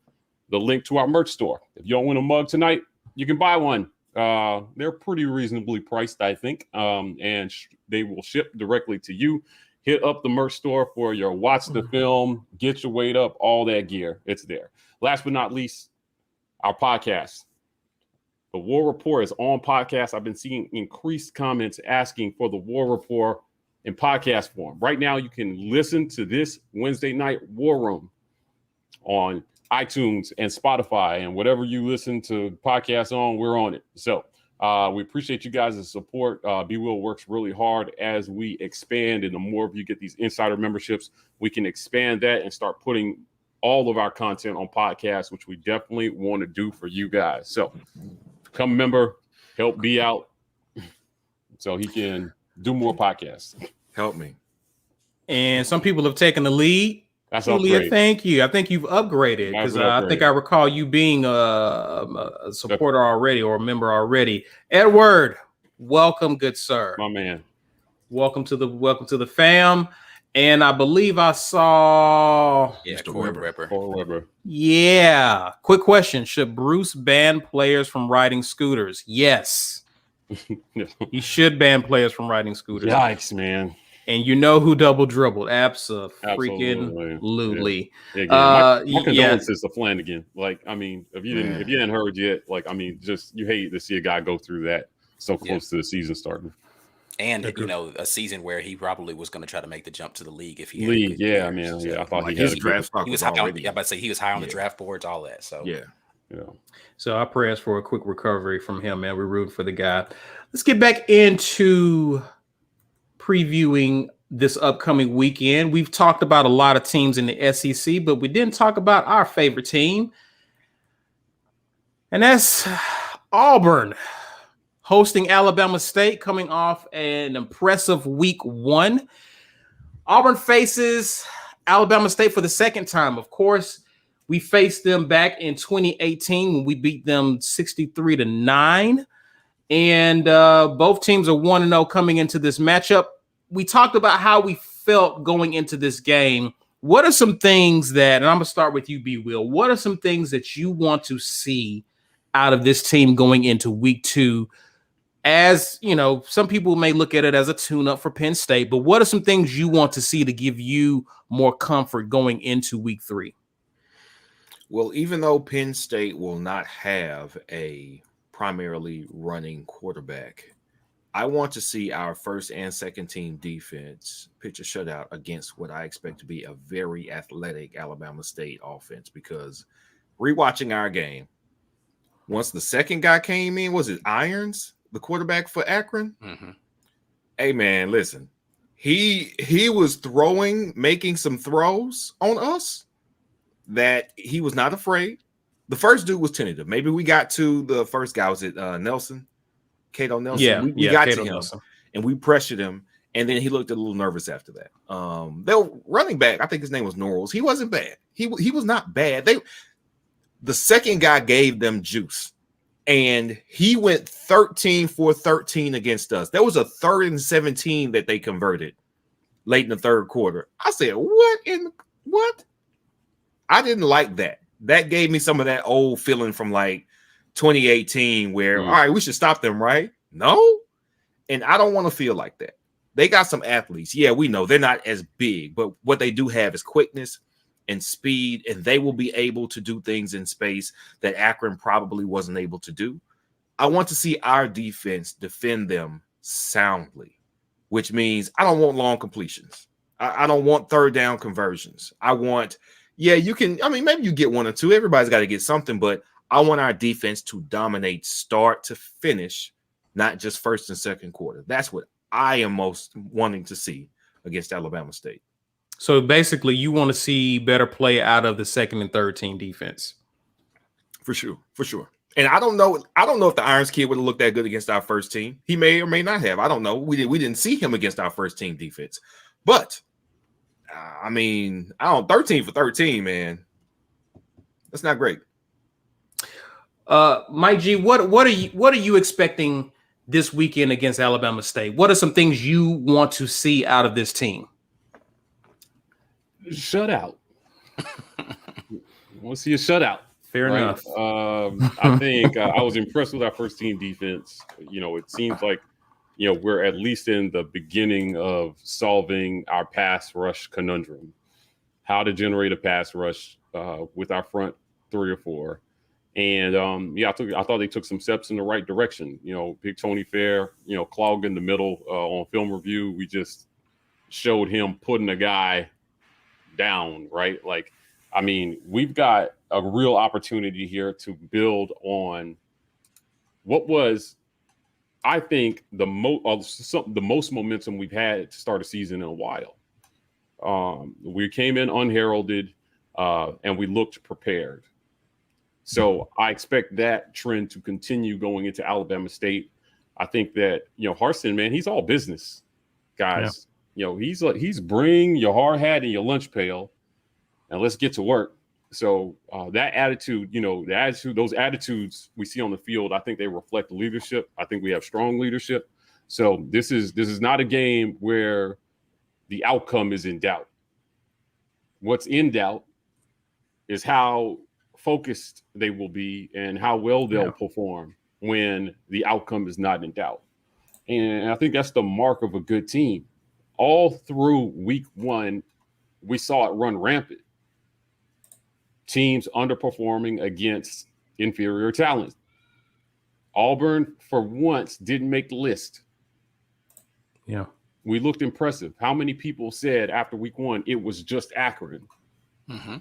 the link to our merch store. If you don't win a mug tonight, you can buy one. They're pretty reasonably priced, I think, and they will ship directly to you. Hit up the merch store for your watch the film, get your weight up, all that gear. It's there. Last but not least, our podcast. The War Rapport is on podcast. I've been seeing increased comments asking for the War Rapport in podcast form. Right now, you can listen to this Wednesday Night War Room on iTunes and Spotify, and whatever you listen to podcasts on, we're on it. So we appreciate you guys' support. B Will works really hard as we expand, and the more of you get these insider memberships, we can expand that and start putting all of our content on podcasts, which we definitely want to do for you guys. So become a member, help B out so he can do more podcasts. Help me. And some people have taken the lead. That's Julia, thank you. I think you've upgraded, because I think I recall you being a supporter already, or a member already. Edward, welcome, good sir. My man. Welcome to the fam. And I believe I saw Mr. Weber. Yeah. Quick question. Should Bruce ban players from riding scooters? Yes. He should ban players from riding scooters. Yikes, man. And you know who double dribbled? Absolutely. My condolences to Flanagan. Like, I mean, if you didn't heard yet, like, I mean, just you hate to see a guy go through that so close to the season starting. And a season where he probably was going to try to make the jump to the league if he had I thought like his draft stock was high. He was high on the draft boards, all that. So yeah. So our prayers for a quick recovery from him, man. We're rooting for the guy. Let's get back into previewing this upcoming weekend. We've talked about a lot of teams in the SEC, but we didn't talk about our favorite team, and that's Auburn hosting Alabama State, coming off an impressive week one. Auburn faces Alabama State for the second time. Of course, we faced them back in 2018 when we beat them 63-9. And both teams are 1-0 coming into this matchup. We talked about how we felt going into this game. What are some things that, and I'm going to start with you, B. Will, what are some things that you want to see out of this team going into week two as you know, some people may look at it as a tune-up for Penn State, but what are some things you want to see to give you more comfort going into week 3? Well, even though Penn State will not have a primarily running quarterback, I want to see our first and second team defense pitch a shutout against what I expect to be a very athletic Alabama State offense, because rewatching our game, once the second guy came in, was it Irons, the quarterback for Akron? Mm-hmm. Hey man, listen, he was making some throws on us that he was not afraid. The first dude was tentative. Maybe we got to the first guy. Was it Nelson? Cato Nelson? We got Cato to him Nelson. and we pressured him. And then he looked a little nervous after that. Their running back, I think his name was Norrells. He wasn't bad. He was not bad. The second guy gave them juice. And he went 13 for 13 against us. There was a 3rd and 17 that they converted late in the third quarter. I said, what? I didn't like that. That gave me some of that old feeling from like 2018 where, all right, we should stop them, right? No. And I don't want to feel like that. They got some athletes. Yeah, we know they're not as big, but what they do have is quickness and speed, and they will be able to do things in space that Akron probably wasn't able to do. I want to see our defense defend them soundly, which means I don't want long completions. I don't want third down conversions. I want, you can, maybe you get 1 or 2. Everybody's got to get something, but I want our defense to dominate start to finish, not just first and second quarter. That's what I am most wanting to see against Alabama State. So basically, you want to see better play out of the second and third team defense. For sure. And I don't know if the Irons kid would have looked that good against our first team. He may or may not have. I don't know. We didn't see him against our first team defense. But 13 for 13, man. That's not great. Mike G, what are you expecting this weekend against Alabama State? What are some things you want to see out of this team? Shutout. Want to see a shutout. Fair enough. I think I was impressed with our first team defense. It seems like, we're at least in the beginning of solving our pass rush conundrum. How to generate a pass rush with our front 3 or 4. And I thought they took some steps in the right direction. Big Tony Fair, clogged in the middle on film review. We just showed him putting a guy down, right? We've got a real opportunity here to build on what was, I think, the most momentum we've had to start a season in a while. We came in unheralded and we looked prepared. So I expect that trend to continue going into Alabama State. I think that, Harsin, man, he's all business, guys. Yeah. He's bring your hard hat and your lunch pail and let's get to work. So that attitude, those attitudes we see on the field, I think they reflect leadership. I think we have strong leadership. So this is not a game where the outcome is in doubt. What's in doubt is how focused they will be and how well they'll perform when the outcome is not in doubt. And I think that's the mark of a good team. All through week 1, we saw it run rampant. Teams underperforming against inferior talent. Auburn, for once, didn't make the list. Yeah. We looked impressive. How many people said after week 1 it was just Akron? Mm-hmm.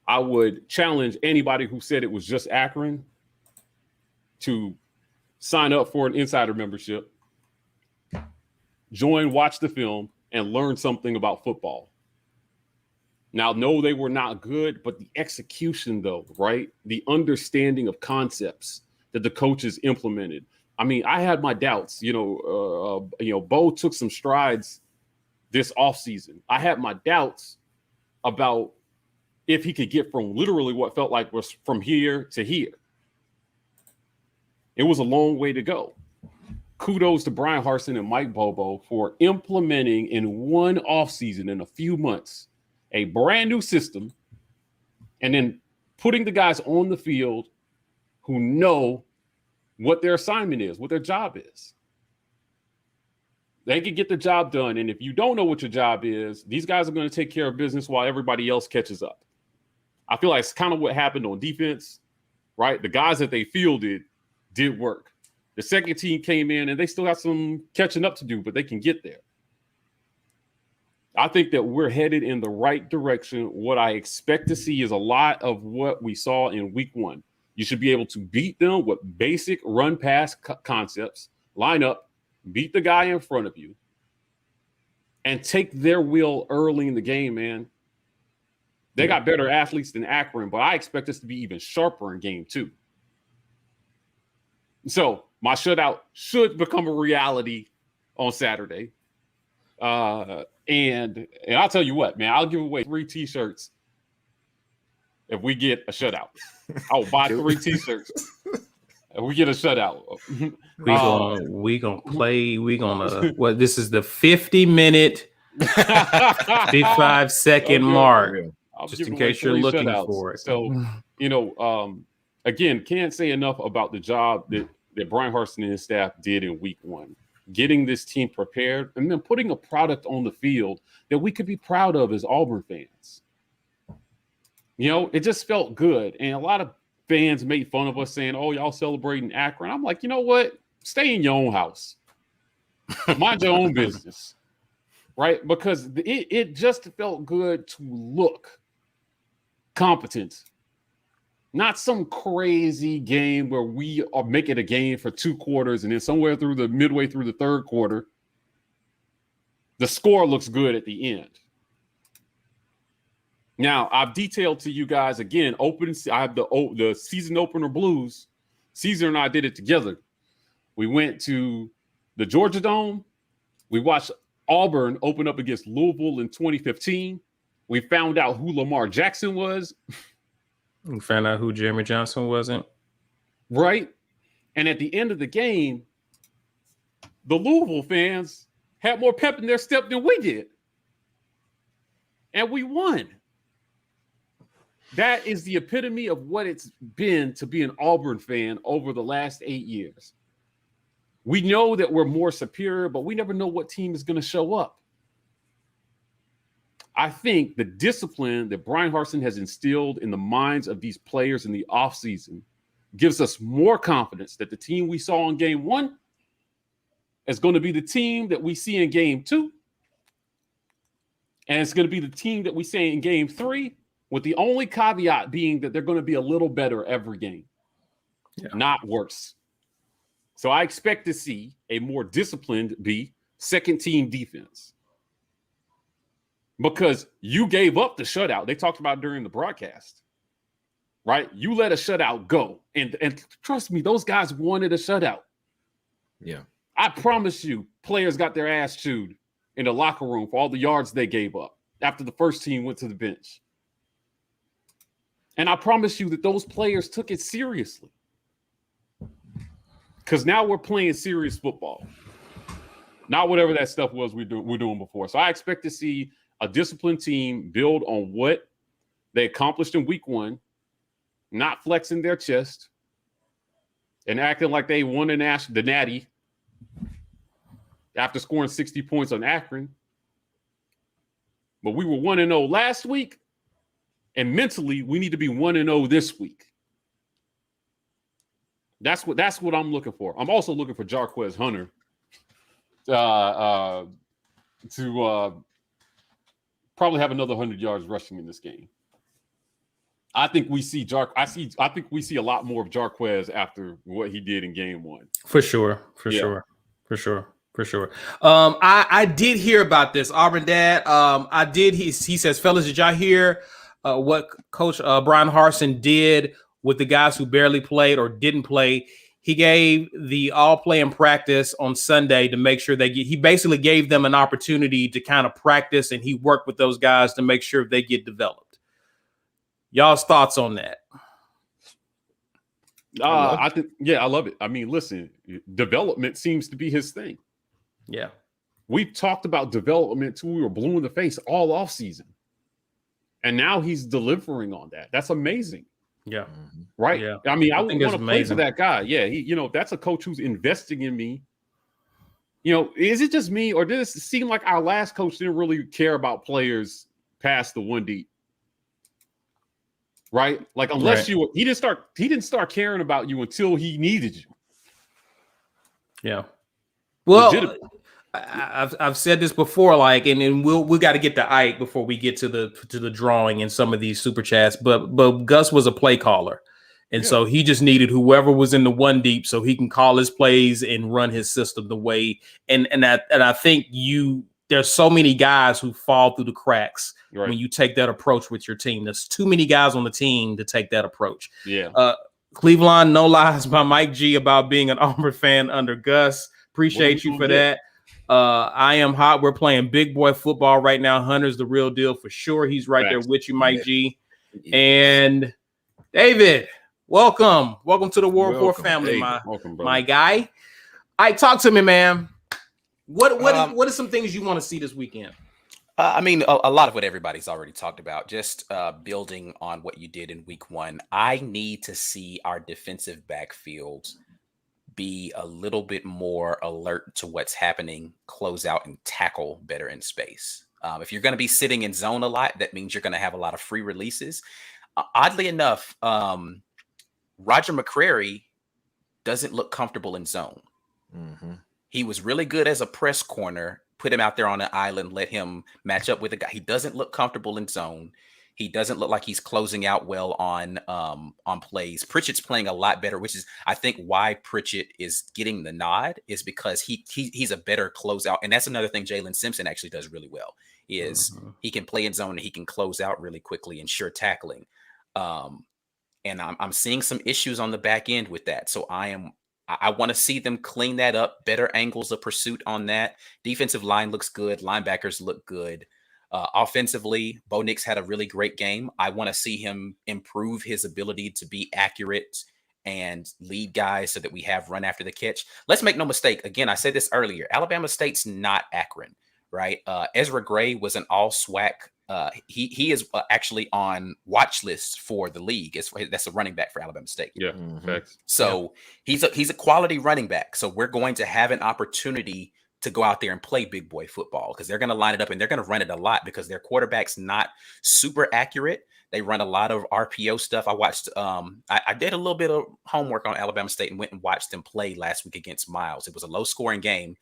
I would challenge anybody who said it was just Akron to sign up for an insider membership, join, watch the film, and learn something about football. Now, no, they were not good, but the execution, though, right? The understanding of concepts that the coaches implemented. I had my doubts. Bo took some strides this offseason. I had my doubts about if he could get from literally what felt like was from here to here. It was a long way to go. Kudos to Brian Harsin and Mike Bobo for implementing in one offseason, in a few months, a brand new system, and then putting the guys on the field who know what their assignment is, what their job is. They can get the job done. And if you don't know what your job is, these guys are going to take care of business while everybody else catches up. I feel like it's kind of what happened on defense, right? The guys that they fielded did work. The second team came in and they still got some catching up to do, but they can get there. I think that we're headed in the right direction. What I expect to see is a lot of what we saw in week 1. You should be able to beat them with basic run pass concepts, line up, beat the guy in front of you, and take their will early in the game, man. They got better athletes than Akron, but I expect us to be even sharper in game 2. So my shutout should become a reality on Saturday. And I'll tell you what, man, I'll give away 3 T-shirts if we get a shutout. I'll buy 3 T-shirts if we get a shutout. We gonna play. This is the 50-minute, 55-second mark. Just in case you're looking for it. So, again, can't say enough about the job that Brian Harsin and his staff did in week 1. Getting this team prepared and then putting a product on the field that we could be proud of as Auburn fans. It just felt good. And a lot of fans made fun of us saying, oh, y'all celebrating Akron. I'm like, you know what? Stay in your own house. Mind your own business. Right? Because it just felt good to look competent. Not some crazy game where we are making a game for 2 quarters and then somewhere through the midway through the 3rd quarter, the score looks good at the end. Now, I've detailed to you guys again, I have the season opener blues. Caesar and I did it together. We went to the Georgia Dome. We watched Auburn open up against Louisville in 2015. We found out who Lamar Jackson was. We found out who Jeremy Johnson wasn't. Right. And at the end of the game, the Louisville fans had more pep in their step than we did. And we won. That is the epitome of what it's been to be an Auburn fan over the last 8 years. We know that we're more superior, but we never know what team is going to show up. I think the discipline that Brian Harsin has instilled in the minds of these players in the offseason gives us more confidence that the team we saw in game 1 is going to be the team that we see in game 2. And it's going to be the team that we see in game 3, with the only caveat being that they're going to be a little better every game, not worse. So I expect to see a more disciplined second team defense. Because you gave up the shutout. They talked about it during the broadcast, right? You let a shutout go. And trust me, those guys wanted a shutout. Yeah. I promise you, players got their ass chewed in the locker room for all the yards they gave up after the first team went to the bench. And I promise you that those players took it seriously. Because now we're playing serious football. Not whatever that stuff was we're doing before. So I expect to see a disciplined team build on what they accomplished in week 1, not flexing their chest and acting like they won the Natty after scoring 60 points on Akron. But we were 1-0 last week, and mentally we need to be 1-0 this week. That's what I'm looking for. I'm also looking for Jarquez Hunter to probably have another 100 yards rushing in this game. I think we see I think we see a lot more of Jarquez after what he did in game 1. For sure. I did hear about this, Auburn Dad. He says, fellas, did y'all hear what Coach Brian Harsin did with the guys who barely played or didn't play? He gave the all play in practice on Sunday to make sure he basically gave them an opportunity to kind of practice, and he worked with those guys to make sure they get developed. Y'all's thoughts on that? I love it. I mean, listen, development seems to be his thing. Yeah. We've talked about development till we were blue in the face all offseason. And now he's delivering on that. That's amazing. Yeah. Right. Yeah. I mean, I I would think want it's to play for amazing. that guy. Yeah. If that's a coach who's investing in me, is it just me, or does it seem like our last coach didn't really care about players past the one deep? Right? Like, unless Right. he didn't start caring about you until he needed you. Yeah. Well, Legitimate. I've said this before, like, and we got to get to Ike before we get to the drawing and some of these super chats. But Gus was a play caller, and Yeah. so he just needed whoever was in the one deep so he can call his plays and run his system the way. And I think there's so many guys who fall through the cracks Right. when you take that approach with your team. There's too many guys on the team to take that approach. Yeah. Cleveland, no lies by Mike G about being an Auburn fan under Gus. Appreciate you for that. I am hot. We're playing big boy football right now. Hunter's the real deal for sure. He's right there with you, Mike G. And David, welcome to the War Rapport family, my guy. I talk to me, man. What are some things you want to see this weekend? I mean, a lot of what everybody's already talked about. Just building on what you did in week 1, I need to see our defensive backfield be a little bit more alert to what's happening, close out and tackle better in space. If you're going to be sitting in zone a lot, that means you're going to have a lot of free releases. Oddly enough, Roger McCrary doesn't look comfortable in zone. He was really good as a press corner. Put him out there on an island, let him match up with a guy. He doesn't look comfortable in zone. He doesn't look like he's closing out well on plays. Pritchett's playing a lot better, which is, I think, why Pritchett is getting the nod, is because he's a better closeout. And that's another thing Jalen Simpson actually does really well, is he can play in zone and he can close out really quickly and sure tackling. And I'm seeing some issues on the back end with that. So I want to see them clean that up, better angles of pursuit on that. Defensive line looks good. Linebackers look good. Offensively, Bo Nix had a really great game. I want to see him improve his ability to be accurate and lead guys so that we have run after the catch. Let's make no mistake. Again, I said this earlier. Alabama State's not Akron, right? Ezra Gray was an all SWAC. He is actually on watch lists for the league. That's a running back for Alabama State. Yeah. So he's a quality running back. So we're going to have an opportunity to go out there and play big boy football, because they're going to line it up and they're going to run it a lot because their quarterback's not super accurate. They run a lot of RPO stuff. I watched, I did a little bit of homework on Alabama State and went and watched them play last week against Miles. It was a low scoring game,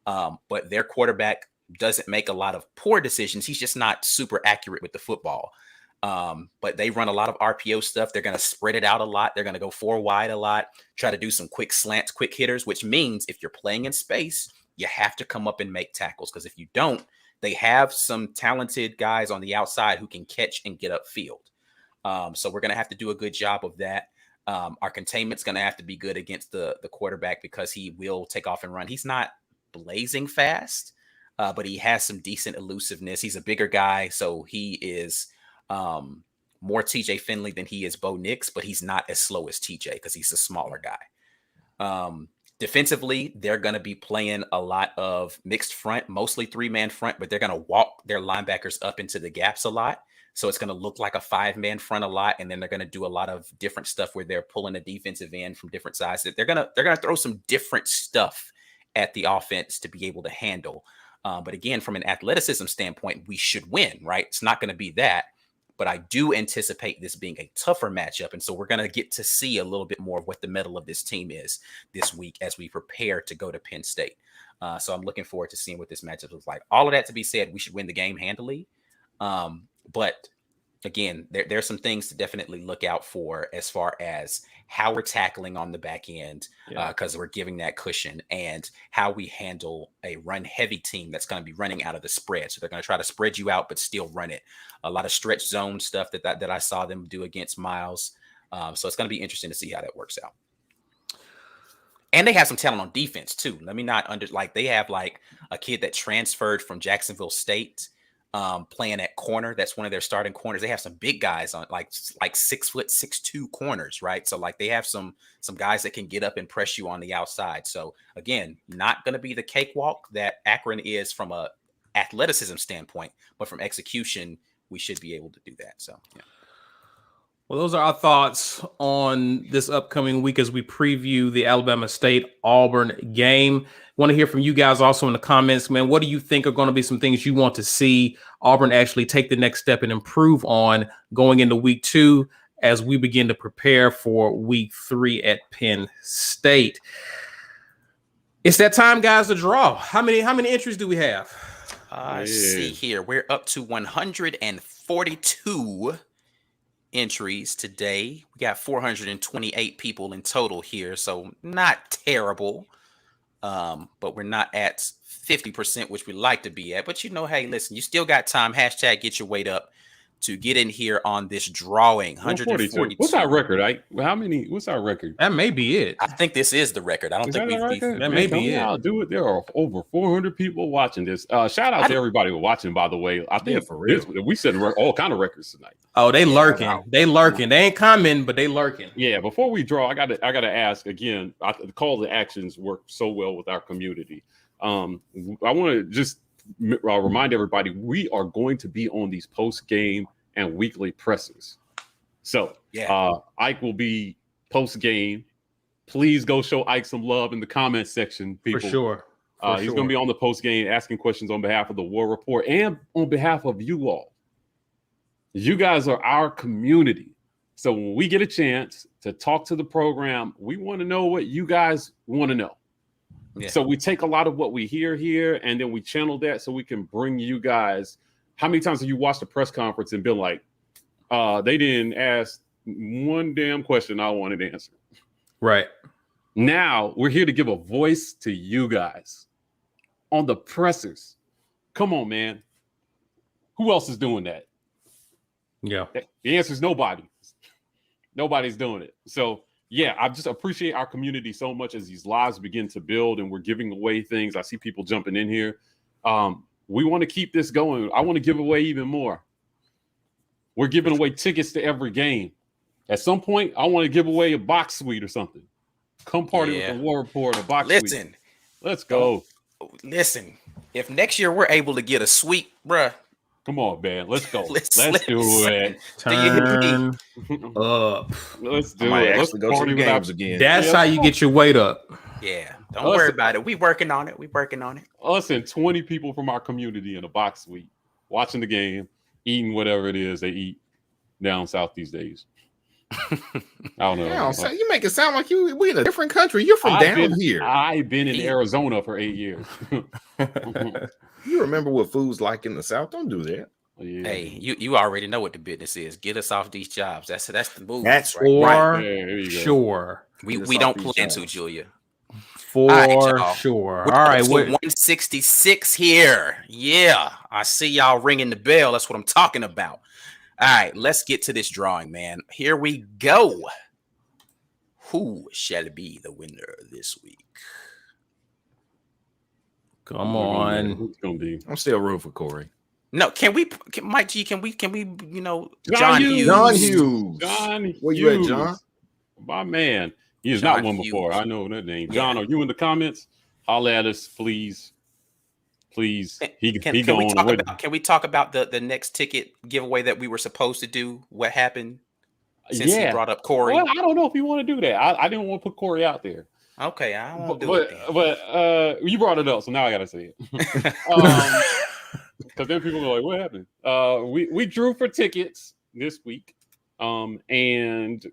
but their quarterback doesn't make a lot of poor decisions. He's just not super accurate with the football. But they run a lot of RPO stuff. They're going to spread it out a lot. They're going to go 4 wide a lot, try to do some quick slants, quick hitters, which means if you're playing in space, you have to come up and make tackles, because if you don't, they have some talented guys on the outside who can catch and get upfield. So we're going to have to do a good job of that. Our containment's going to have to be good against the quarterback, because he will take off and run. He's not blazing fast, but he has some decent elusiveness. He's a bigger guy, so he is more TJ Finley than he is Bo Nix, but he's not as slow as TJ because he's a smaller guy. Defensively, they're going to be playing a lot of mixed front, mostly 3-man front, but they're going to walk their linebackers up into the gaps a lot. So it's going to look like a 5-man front a lot. And then they're going to do a lot of different stuff where they're pulling a defensive end from different sides. They're going to throw some different stuff at the offense to be able to handle. But again, from an athleticism standpoint, we should win, right? It's not going to be that. But I do anticipate this being a tougher matchup. And so we're going to get to see a little bit more of what the mettle of this team is this week as we prepare to go to Penn State. So I'm looking forward to seeing what this matchup looks like. All of that to be said, we should win the game handily. But again, there's some things to definitely look out for as far as how we're tackling on the back end, because we're giving that cushion, and how we handle a run-heavy team that's going to be running out of the spread. So they're going to try to spread you out, but still run it. A lot of stretch zone stuff that I saw them do against Miles. So it's going to be interesting to see how that works out. And they have some talent on defense too. Let me not they have like a kid that transferred from Jacksonville State, playing at corner. That's one of their starting corners. They have some big guys on like 6 foot, 6'2" corners, right? So like they have some guys that can get up and press you on the outside. So again, not going to be the cakewalk that Akron is from a athleticism standpoint, but from execution, we should be able to do that. So yeah. Well, those are our thoughts on this upcoming week as we preview the Alabama State Auburn game. Want to hear from you guys also in the comments, man. What do you think are going to be some things you want to see Auburn actually take the next step and improve on going into week 2 as we begin to prepare for week 3 at Penn State? It's that time, guys, to draw. How many entries do we have? See here. We're up to 142 entries today. We got 428 people in total here, so not terrible. But we're not at 50%, which we like to be at. But hey, listen, you still got time. Hashtag get your weight up to get in here on this drawing. 142. What's our record? What's our record? That may be it. I think this is the record. I don't think we've beat. That may be it. I'll do it. There are over 400 people watching this. Shout out to everybody watching, by the way. I think for real. We setting all kind of records tonight. Oh, they lurking. Wow. They lurking. They ain't commenting, but they lurking. Yeah. Before we draw, I gotta ask again. The call to actions work so well with our community. I want to just remind everybody we are going to be on these post game and weekly pressers. So Ike will be post game. Please go show Ike some love in the comment section, people. For sure. He's going to be on the post game asking questions on behalf of the War Rapport and on behalf of you all. You guys are our community. So when we get a chance to talk to the program, we want to know what you guys want to know. Yeah. So we take a lot of what we hear here and then we channel that so we can bring you guys. How many times have you watched a press conference and been like, they didn't ask one damn question I wanted to answer? Right. Now we're here to give a voice to you guys on the pressers. Come on, man. Who else is doing that? Yeah. The answer is nobody. Nobody's doing it. So, yeah, I just appreciate our community so much as these lives begin to build and we're giving away things. I see people jumping in here. We want to keep this going. I want to give away even more. We're giving away tickets to every game. At some point, I want to give away a box suite or something. Come party with the War Rapport, a box suite. Let's go. Listen, if next year we're able to get a suite, bruh. Come on, man. Let's go. Let's do it. Turn up. Let's do it. Let's go to the games again. That's how you get your weight up. Yeah. Don't worry about it. We working on it. Us and 20 people from our community in a box suite, watching the game, eating whatever it is they eat down south these days. I don't know. Damn, so you make it sound like we in a different country. You're from here. I've been in Arizona for 8 years. You remember what food's like in the South? Don't do that. Yeah. Hey, you already know what the business is. Get us off these jobs. That's the move. That's right. Sure. We don't plan to, Julia. For sure. All right. 166 here. Yeah. I see y'all ringing the bell. That's what I'm talking about. All right. Let's get to this drawing, man. Here we go. Who shall be the winner this week? Come on. Who's gonna be? I'm still rooting for Corey. No, Mike G, can we, John Hughes. Where you at, John? My man. He has not won before. I know that name. John, are you in the comments? Holla at us, please. Please. Can we talk about the next ticket giveaway that we were supposed to do? What happened since he brought up Corey? Well, I don't know if you want to do that. I didn't want to put Corey out there. Okay, I won't do it. But you brought it up, so now I gotta say it. Because then people are like, "What happened?" We drew for tickets this week, and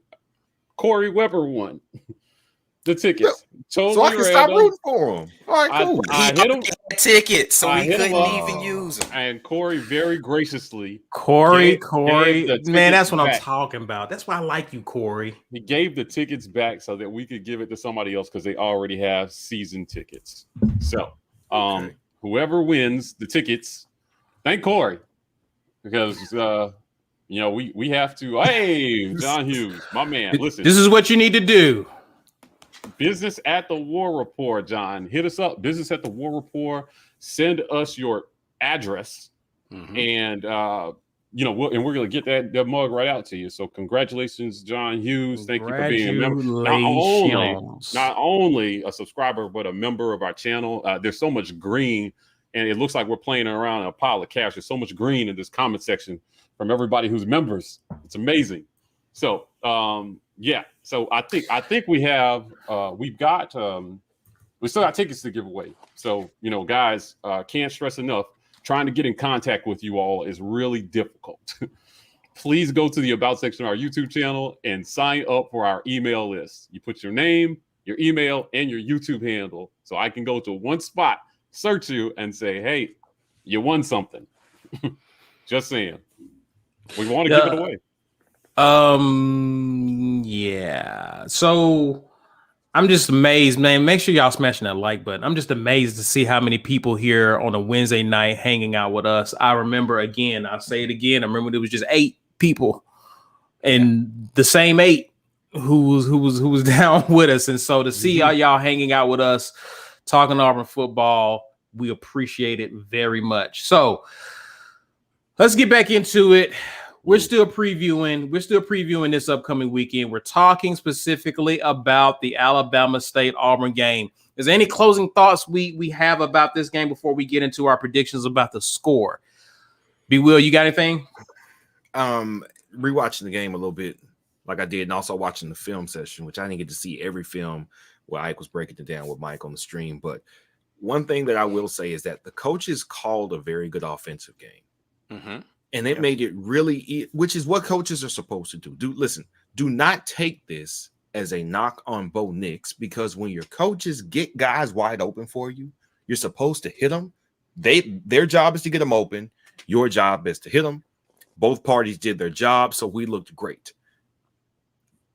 Corey Weber won the tickets. So I can stop rooting for him. All right, cool. I hit him tickets, so he couldn't even use them. And Corey very graciously, Corey, man, that's what I'm talking about. That's why I like you, Corey. He gave the tickets back so that we could give it to somebody else because they already have season tickets. So, whoever wins the tickets, thank Corey because we have to. Hey, John Hughes, my man, listen. This is what you need to do. Business at the War Rapport, John. Hit us up. Business at the War Rapport. Send us your address, and we're gonna get that mug right out to you. So congratulations, John Hughes. Thank you for being a member. Not only a subscriber, but a member of our channel. There's so much green, and it looks like we're playing around a pile of cash. There's so much green in this comment section from everybody who's members. It's amazing. So yeah. So I think we have we still got tickets to give away. So guys, can't stress enough. Trying to get in contact with you all is really difficult. Please go to the About section of our YouTube channel and sign up for our email list. You put your name, your email, and your YouTube handle, so I can go to one spot, search you, and say, hey, you won something. Just saying. We want to give it away. Yeah. So I'm just amazed, man. Make sure y'all smashing that like button. I'm just amazed to see how many people here on a Wednesday night hanging out with us. I remember, again, I'll say it again. I remember there was just 8 people, and the same 8 who was down with us. And so to see all y'all hanging out with us, talking Auburn football, we appreciate it very much. So let's get back into it. We're still previewing this upcoming weekend. We're talking specifically about the Alabama State Auburn game. Is there any closing thoughts we have about this game before we get into our predictions about the score? B. Will, you got anything? Rewatching the game a little bit, like I did, and also watching the film session, which I didn't get to see every film where Ike was breaking it down with Mike on the stream. But one thing that I will say is that the coaches called a very good offensive game. Mm-hmm. And it made it really, which is what coaches are supposed to do. Do not take this as a knock on Bo Nix, because when your coaches get guys wide open for you, you're supposed to hit them. Their job is to get them open. Your job is to hit them. Both parties did their job, so we looked great.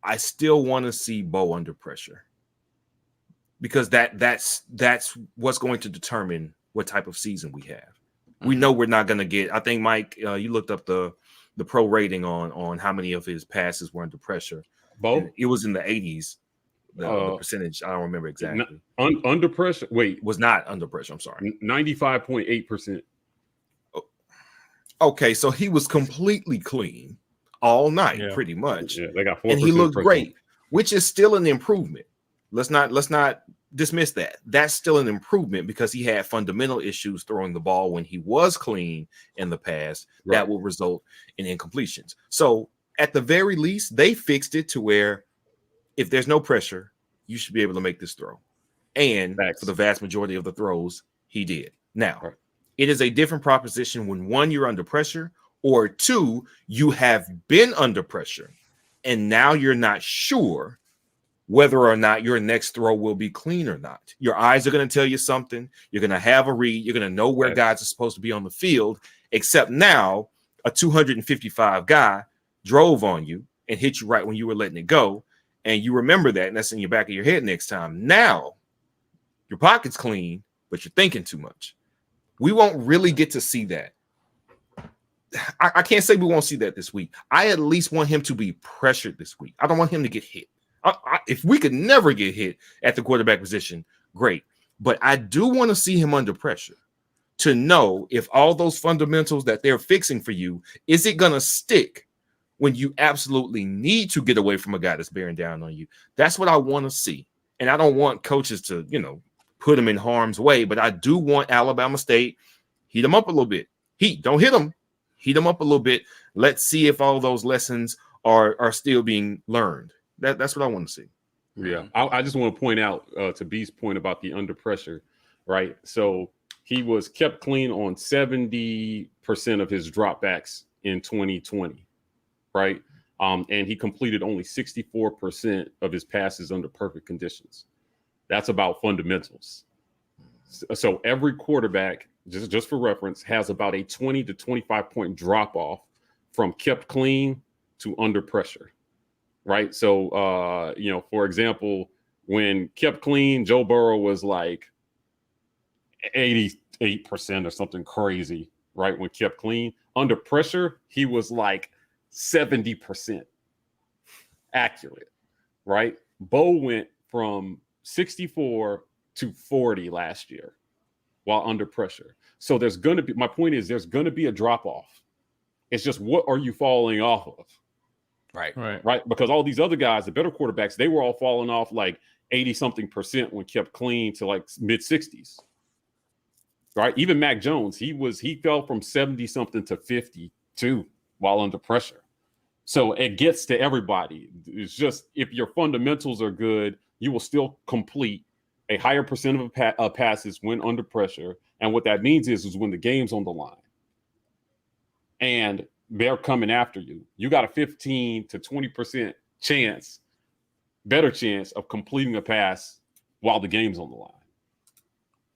I still want to see Bo under pressure, because that's what's going to determine what type of season we have. We know we're not going to get. I think, Mike, you looked up the pro rating on how many of his passes were under pressure. Bo? It was in the 80s. The percentage, I don't remember exactly. Under pressure? Wait. Was not under pressure. I'm sorry. 95.8%. Okay, so he was completely clean all night, pretty much. Yeah, they got 4%. And he looked great, which is still an improvement. Let's not dismiss that. That's still an improvement, because he had fundamental issues throwing the ball when he was clean in the past. Right. That will result in incompletions. So at the very least, they fixed it to where if there's no pressure, you should be able to make this throw. And for the vast majority of the throws, he did. Now, it is a different proposition when 1, you're under pressure, or 2, you have been under pressure, and now you're not sure whether or not your next throw will be clean or not. Your eyes are going to tell you something. You're going to have a read. You're going to know where guys are supposed to be on the field, except now a 255 guy drove on you and hit you right when you were letting it go. And you remember that, and that's in your back of your head next time. Now your pocket's clean, but you're thinking too much. We won't really get to see that. I can't say we won't see that this week. I at least want him to be pressured this week. I don't want him to get hit. If we could never get hit at the quarterback position, great. But I do want to see him under pressure to know if all those fundamentals that they're fixing for you, is it going to stick when you absolutely need to get away from a guy that's bearing down on you? That's what I want to see. And I don't want coaches to, put him in harm's way, but I do want Alabama State, heat him up a little bit. Don't hit him. Heat him up a little bit. Let's see if all those lessons are still being learned. That's what I want to see. Yeah, I just want to point out to B's point about the under pressure, right? So he was kept clean on 70% of his dropbacks in 2020, right? And he completed only 64% of his passes under perfect conditions. That's about fundamentals. So every quarterback, just for reference, has about a 20 to 25 point drop off from kept clean to under pressure. Right. So, for example, when kept clean, Joe Burrow was like 88% or something crazy. Right. When kept clean, under pressure, he was like 70% accurate. Right. Bo went from 64 to 40 last year while under pressure. So there's going to be, my point is, there's going to be a drop off. It's just, what are you falling off of? Right. Because all these other guys, the better quarterbacks, they were all falling off like 80-something% when kept clean to like mid-60s. Right. Even Mac Jones, he fell from 70-something to 52 while under pressure. So it gets to everybody. It's just if your fundamentals are good, you will still complete a higher percent of passes when under pressure. And what that means is when the game's on the line and they're coming after you, you got a 15 to 20% chance, better chance of completing a pass while the game's on the line.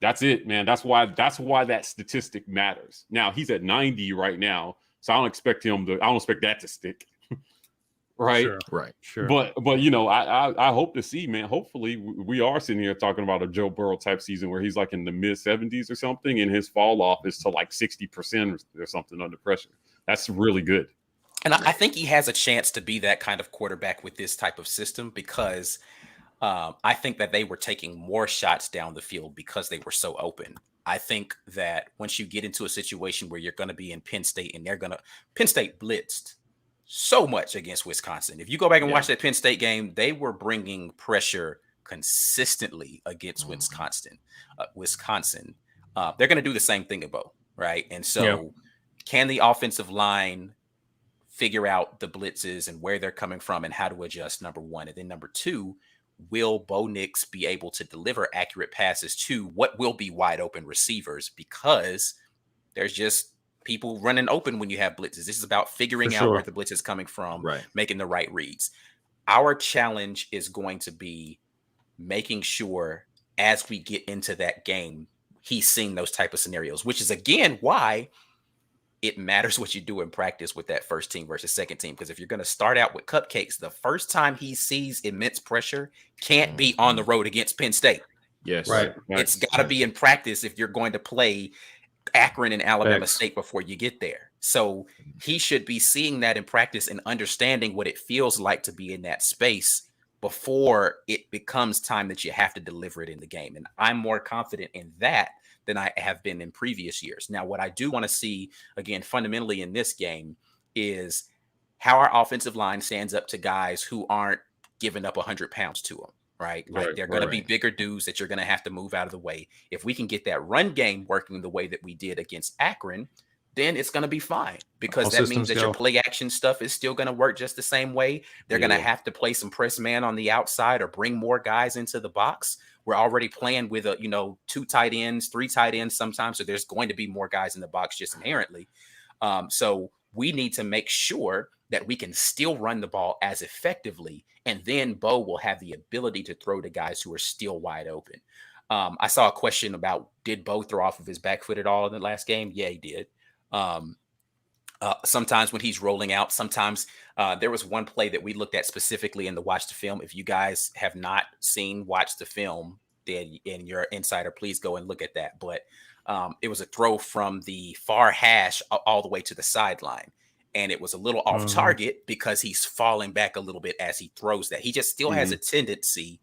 That's it, man. That's why that statistic matters. Now he's at 90 right now, so I don't expect that to stick. Right. Sure. Right. Sure. But I hope to see, man. Hopefully we are sitting here talking about a Joe Burrow type season where he's like in the mid 70s or something, and his fall off is to like 60% or something under pressure. That's really good. And I think he has a chance to be that kind of quarterback with this type of system because I think that they were taking more shots down the field because they were so open. I think that once you get into a situation where you're going to be in Penn State and Penn State blitzed so much against Wisconsin. If you go back and watch that Penn State game, they were bringing pressure consistently against Wisconsin. They're going to do the same thing at Bo, right? And so can the offensive line figure out the blitzes and where they're coming from and how to adjust, number one? And then number two, will Bo Nix be able to deliver accurate passes to what will be wide open receivers? Because there's just people running open when you have blitzes. This is about figuring out where the blitz is coming from, making the right reads. Our challenge is going to be making sure as we get into that game, he's seeing those type of scenarios, which is again why it matters what you do in practice with that first team versus second team. Because if you're going to start out with cupcakes, the first time he sees immense pressure can't be on the road against Penn State. Yes. Right. It's got to be in practice if you're going to play Akron and Alabama State before you get there. So he should be seeing that in practice and understanding what it feels like to be in that space before it becomes time that you have to deliver it in the game. And I'm more confident in that than I have been in previous years. Now, what I do want to see, again, fundamentally in this game is how our offensive line stands up to guys who aren't giving up 100 pounds to them. Right. Like they're going to be bigger dudes that you're going to have to move out of the way. If we can get that run game working the way that we did against Akron, then it's going to be fine because that means that your play action stuff is still going to work just the same way. They're going to have to play some press man on the outside or bring more guys into the box. We're already playing with 2 tight ends, 3 tight ends sometimes. So there's going to be more guys in the box just inherently. So we need to make sure that we can still run the ball as effectively. And then Bo will have the ability to throw to guys who are still wide open. I saw a question about, did Bo throw off of his back foot at all in the last game? Yeah, he did. Sometimes when he's rolling out, sometimes there was one play that we looked at specifically in the watch the film. If you guys have not seen watch the film, then and you're an insider, please go and look at that. But it was a throw from the far hash all the way to the sideline. And it was a little off target because he's falling back a little bit as he throws that. He just still has a tendency.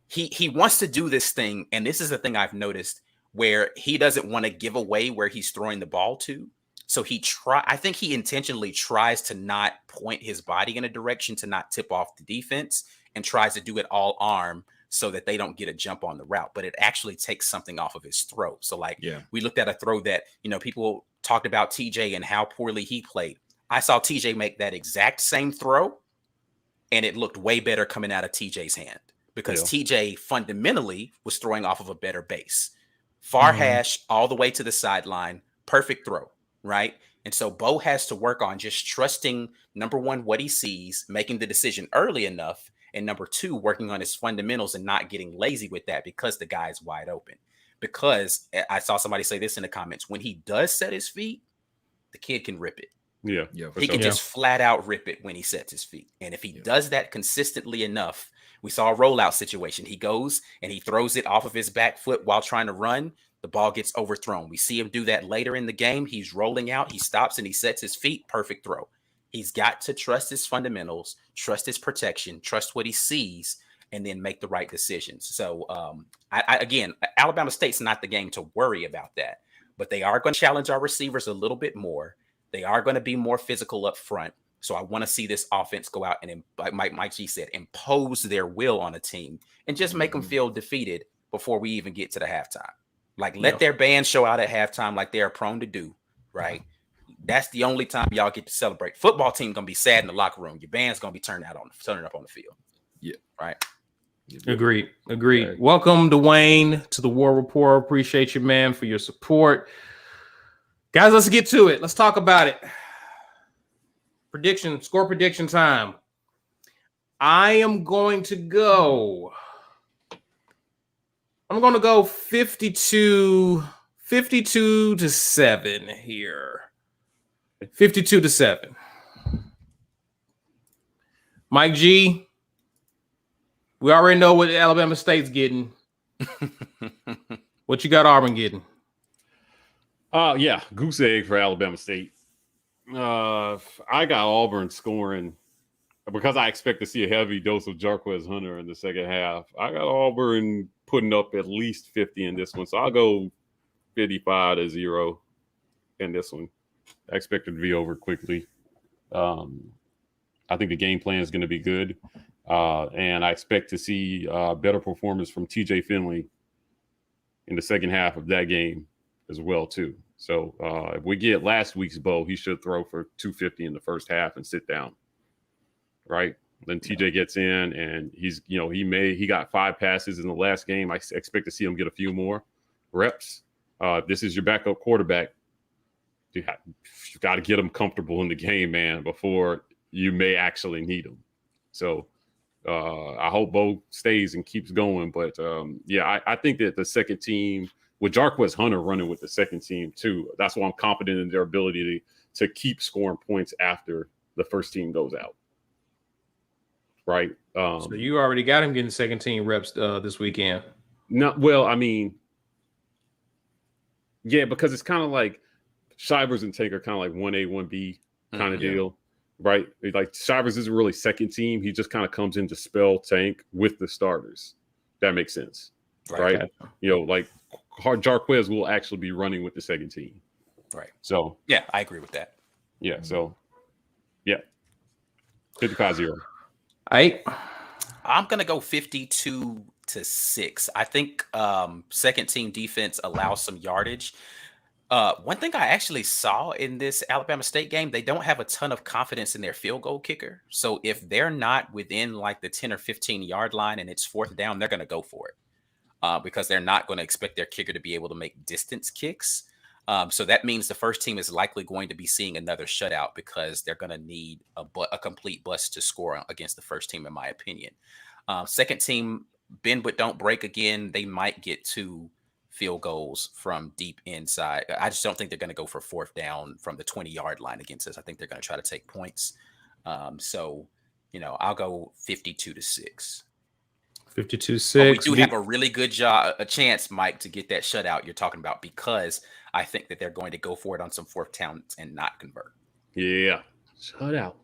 He wants to do this thing. And this is the thing I've noticed where he doesn't want to give away where he's throwing the ball to. So I think he intentionally tries to not point his body in a direction to not tip off the defense and tries to do it all arm so that they don't get a jump on the route. But it actually takes something off of his throw. So we looked at a throw that, people talked about TJ and how poorly he played. I saw TJ make that exact same throw, and it looked way better coming out of TJ's hand because TJ fundamentally was throwing off of a better base. Far hash all the way to the sideline, perfect throw, right? And so Bo has to work on just trusting, number one, what he sees, making the decision early enough, and number two, working on his fundamentals and not getting lazy with that because the guy is wide open. Because I saw somebody say this in the comments, when he does set his feet, the kid can rip it. Yeah. He can just flat out rip it when he sets his feet. And if he does that consistently enough, we saw a rollout situation. He goes and he throws it off of his back foot while trying to run. The ball gets overthrown. We see him do that later in the game. He's rolling out. He stops and he sets his feet. Perfect throw. He's got to trust his fundamentals, trust his protection, trust what he sees, and then make the right decisions. So, again, Alabama State's not the game to worry about that. But they are going to challenge our receivers a little bit more. They are going to be more physical up front. So I want to see this offense go out and, like Mike G said, impose their will on a team and just make them feel defeated before we even get to the halftime. Like, let their band show out at halftime like they are prone to do, right? That's the only time y'all get to celebrate. Football team gonna be sad in the locker room. Your band's gonna be turning up on the field. Yeah. Right. Agreed. Agreed. Okay. Welcome, Dwayne, to the War Rapport. Appreciate you, man, for your support. Guys, let's get to it. Let's talk about it. Score prediction time. I am going to go 52 to 7 here. 52 to 7. Mike G, we already know what Alabama State's getting. What you got Auburn getting? Yeah, goose egg for Alabama State. I got Auburn scoring because I expect to see a heavy dose of Jarquez Hunter in the second half. I got Auburn putting up at least 50 in this one, so I'll go 55-0 in this one. I expect it to be over quickly. I think the game plan is going to be good, and I expect to see better performance from TJ Finley in the second half of that game as well, too. So if we get last week's bow, he should throw for 250 in the first half and sit down. Right. Then TJ gets in and he got 5 passes in the last game. I expect to see him get a few more reps. This is your backup quarterback. You got to get him comfortable in the game, man, before you may actually need him. So I hope Bo stays and keeps going. But I think that the second team, with Jarquez Hunter running with the second team too, that's why I'm confident in their ability to keep scoring points after the first team goes out. Right. So you already got him getting second team reps this weekend. No, well, I mean, yeah, because it's kind of like Shivers and Tank are kind of like 1A, 1B kind of deal, right? Like Shivers isn't really second team. He just kind of comes in to spell Tank with the starters. That makes sense, right? Okay. Like Jarquez will actually be running with the second team. Right. So, yeah, I agree with that. Yeah. So, yeah. 55-0. I'm going to go 52 to 6. I think second team defense allows some yardage. One thing I actually saw in this Alabama State game, they don't have a ton of confidence in their field goal kicker. So if they're not within like the 10 or 15 yard line and it's fourth down, they're going to go for it because they're not going to expect their kicker to be able to make distance kicks. So that means the first team is likely going to be seeing another shutout because they're going to need a complete bust to score against the first team, in my opinion. Second team, bend but don't break again. They might get 2 field goals from deep inside. I just don't think they're going to go for fourth down from the 20-yard line against us. I think they're going to try to take points. So, I'll go 52 to 6. 52-6. We do have a really good chance, Mike, to get that shutout you're talking about because I think that they're going to go for it on some fourth downs and not convert. Yeah. Shutout.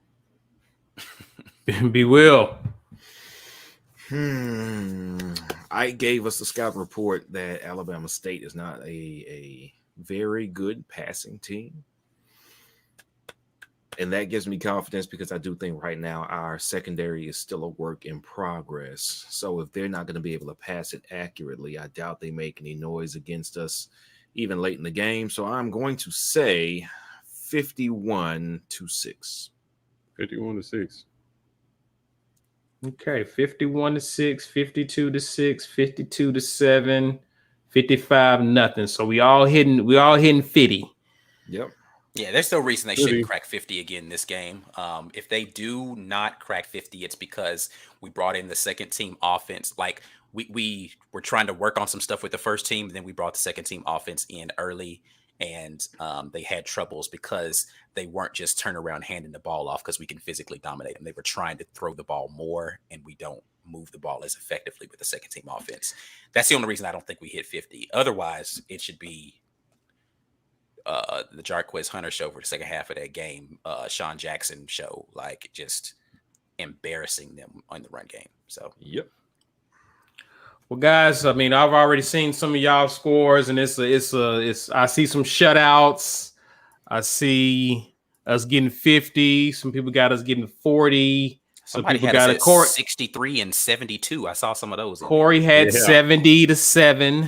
Be Will. I gave us the scout report that Alabama State is not a very good passing team. And that gives me confidence because I do think right now our secondary is still a work in progress. So if they're not going to be able to pass it accurately, I doubt they make any noise against us even late in the game. So I'm going to say 51 to 6. 51 to 6. Okay, 51 to 6, 52 to 6, 52 to 7, 55-0. So we all hitting 50. Yep. Yeah, there's no reason they shouldn't crack 50 again this game. If they do not crack 50, it's because we brought in the second team offense. Like we were trying to work on some stuff with the first team, then we brought the second team offense in early, and they had troubles because they weren't just turn around handing the ball off because we can physically dominate them. They were trying to throw the ball more, and we don't move the ball as effectively with the second team offense. That's the only reason I don't think we hit 50. Otherwise, it should be the Jarquez Hunter show for the second half of that game, Sean Jackson show, like just embarrassing them on the run game. So, yep. Well, guys, I mean, I've already seen some of y'all scores, and it's I see some shutouts. I see us getting 50. Some people got us getting 40. Somebody some people had got us at 63 and 72. I saw some of those. Corey had 70 to 7.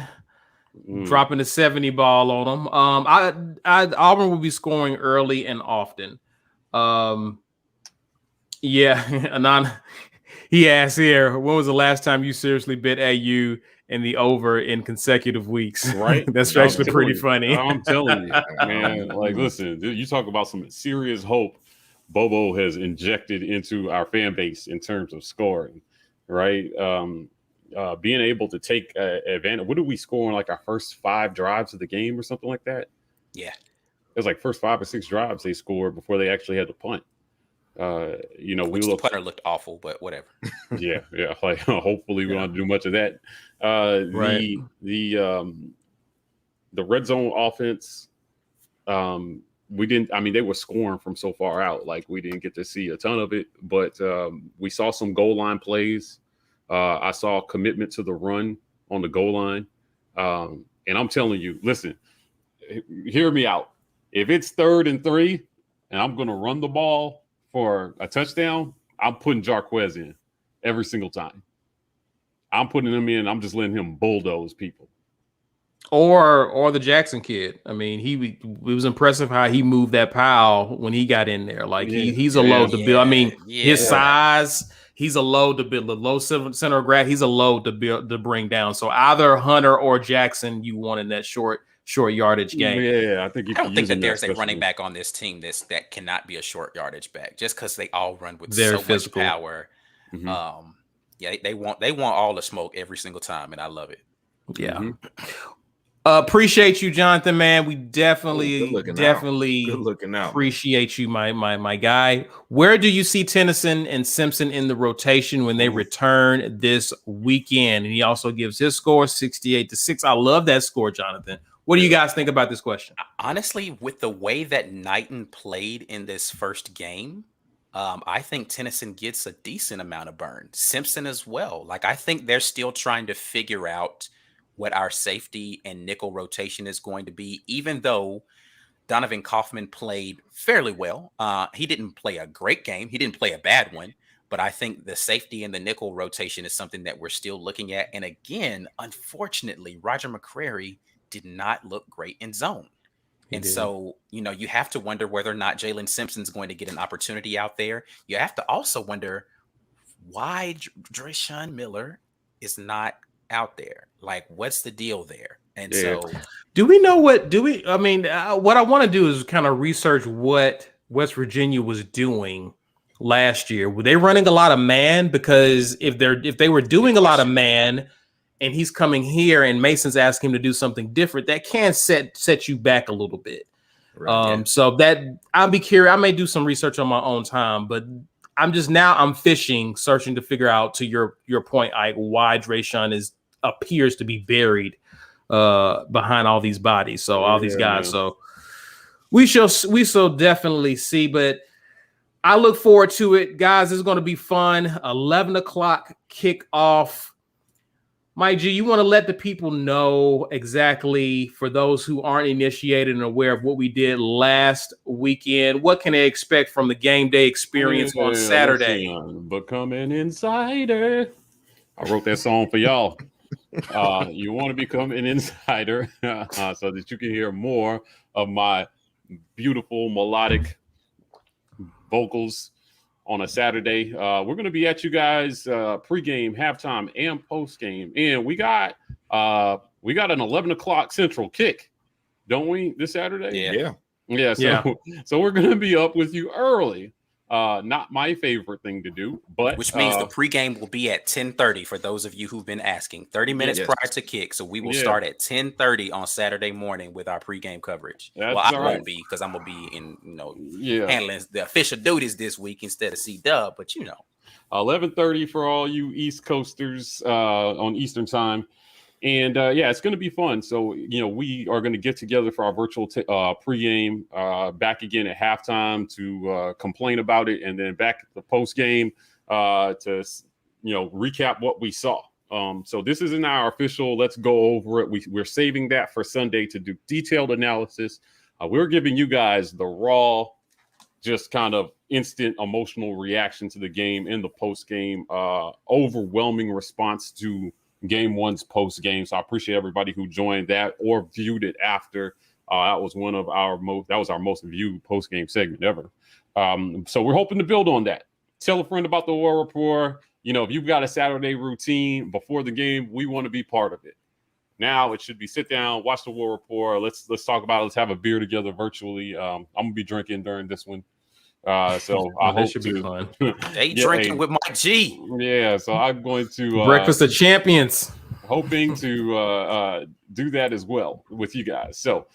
dropping the 70 ball on them. Auburn will be scoring early and often. Yeah, Anon, he asked here, when was the last time you seriously bet AU in the over in consecutive weeks? Right? That's I'm actually pretty telling you. funny. I'm telling you, man. Like, listen, you talk about some serious hope Bobo has injected into our fan base in terms of scoring, right? Being able to take advantage. What did we score in like our first 5 drives of the game or something like that? Yeah. It was like first 5 or 6 drives they scored before they actually had to punt. Which the punter looked awful, but whatever. yeah. Like, hopefully we don't have to do much of that. Right. The red zone offense, we didn't. I mean, they were scoring from so far out. Like, we didn't get to see a ton of it, but we saw some goal line plays. I saw commitment to the run on the goal line, and I'm telling you, listen, hear me out. If it's 3rd and 3, and I'm going to run the ball for a touchdown, I'm putting Jarquez in every single time. I'm putting him in. I'm just letting him bulldoze people. Or the Jackson kid. I mean, it was impressive how he moved that pile when he got in there. Like he's a load to build. I mean, his size, he's a load to build. The low center of gravity, he's a load to build to bring down. So either Hunter or Jackson, you want in that short yardage game. Yeah, I think I don't think that there's a running back on this team that cannot be a short yardage back, just because they all run with so much power. Mm-hmm. They want all the smoke every single time, and I love it. Yeah. Mm-hmm. Appreciate you, Jonathan, man. We definitely appreciate you, my guy. Where do you see Tennyson and Simpson in the rotation when they return this weekend? And he also gives his score 68-6. I love that score, Jonathan. What do you guys think about this question? Honestly, with the way that Knighton played in this first game, I think Tennyson gets a decent amount of burn. Simpson as well. Like, I think they're still trying to figure out what our safety and nickel rotation is going to be, even though Donovan Kaufman played fairly well. He didn't play a great game. He didn't play a bad one, but I think the safety and the nickel rotation is something that we're still looking at. And again, unfortunately, Roger McCrary did not look great in zone. So, you have to wonder whether or not Jalen Simpson's going to get an opportunity out there. You have to also wonder why Drayshawn Miller is not out there. Like, what's the deal there? And so do we know what I want to do is kind of research what West Virginia was doing last year. Were they running a lot of man? Because if they were doing a lot of man and he's coming here and Mason's asking him to do something different, that can set you back a little bit. Right, so that I'll be curious. I may do some research on my own time, but I'm fishing, searching to figure out, to your point, Ike, why Drayshawn appears to be buried behind all these bodies. So all these guys. Man. So we shall definitely see, but I look forward to it, guys. It's going to be fun. 11 o'clock kickoff. Mike G, you want to let the people know exactly, for those who aren't initiated and aware of what we did last weekend, what can they expect from the game day experience on Saturday? Become an insider. I wrote that song for y'all. You want to become an insider so that you can hear more of my beautiful melodic vocals on a Saturday. We're going to be at you guys pregame, halftime, and postgame, and we got an 11 o'clock Central kick, don't we, this Saturday? Yeah. So we're going to be up with you early. Not my favorite thing to do, but which means the pregame will be at 10:30 for those of you who've been asking. 30 minutes prior to kick, so we will start at 10:30 on Saturday morning with our pregame coverage. I won't be, because I'm gonna be in handling the official duties this week instead of C-Dub, but 11:30 for all you East Coasters on Eastern time. And it's going to be fun. So, we are going to get together for our virtual pregame, back again at halftime to complain about it, and then back at the postgame to, recap what we saw. So this isn't our official, let's go over it. We're saving that for Sunday to do detailed analysis. We're giving you guys the raw, just kind of instant emotional reaction to the game in the postgame, overwhelming response to Game One's post game. So I appreciate everybody who joined that or viewed it after. That was our most viewed post game segment ever. So we're hoping to build on that. Tell a friend about the War Rapport. You know, if you've got a Saturday routine before the game, we want to be part of it. Now it should be sit down, watch the War Rapport. Let's talk about it. Let's have a beer together virtually. I'm gonna be drinking during this one. So I hope should be fun. Day drinking with Mike G. Yeah, so I'm going to Breakfast of Champions. Hoping to do that as well with you guys. So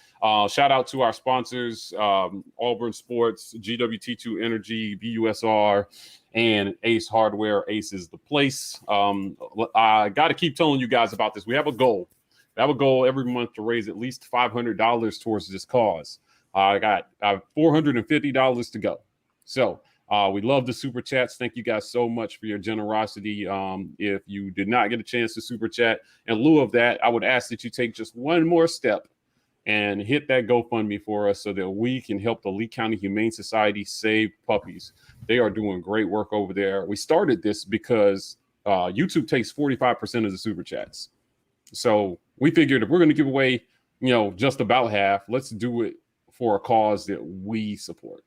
shout out to our sponsors, Auburn Sports, GWT2 Energy, BUSR, and Ace Hardware. Ace is the place. I got to keep telling you guys about this. We have a goal. Every month to raise at least $500 towards this cause. I got $450 to go. So we love the super chats. Thank you guys so much for your generosity. If you did not get a chance to super chat, in lieu of that, I would ask that you take just one more step and hit that GoFundMe for us so that we can help the Lee County Humane Society save puppies. They are doing great work over there. We started this because YouTube takes 45% of the super chats. So we figured if we're going to give away, just about half, let's do it for a cause that we support.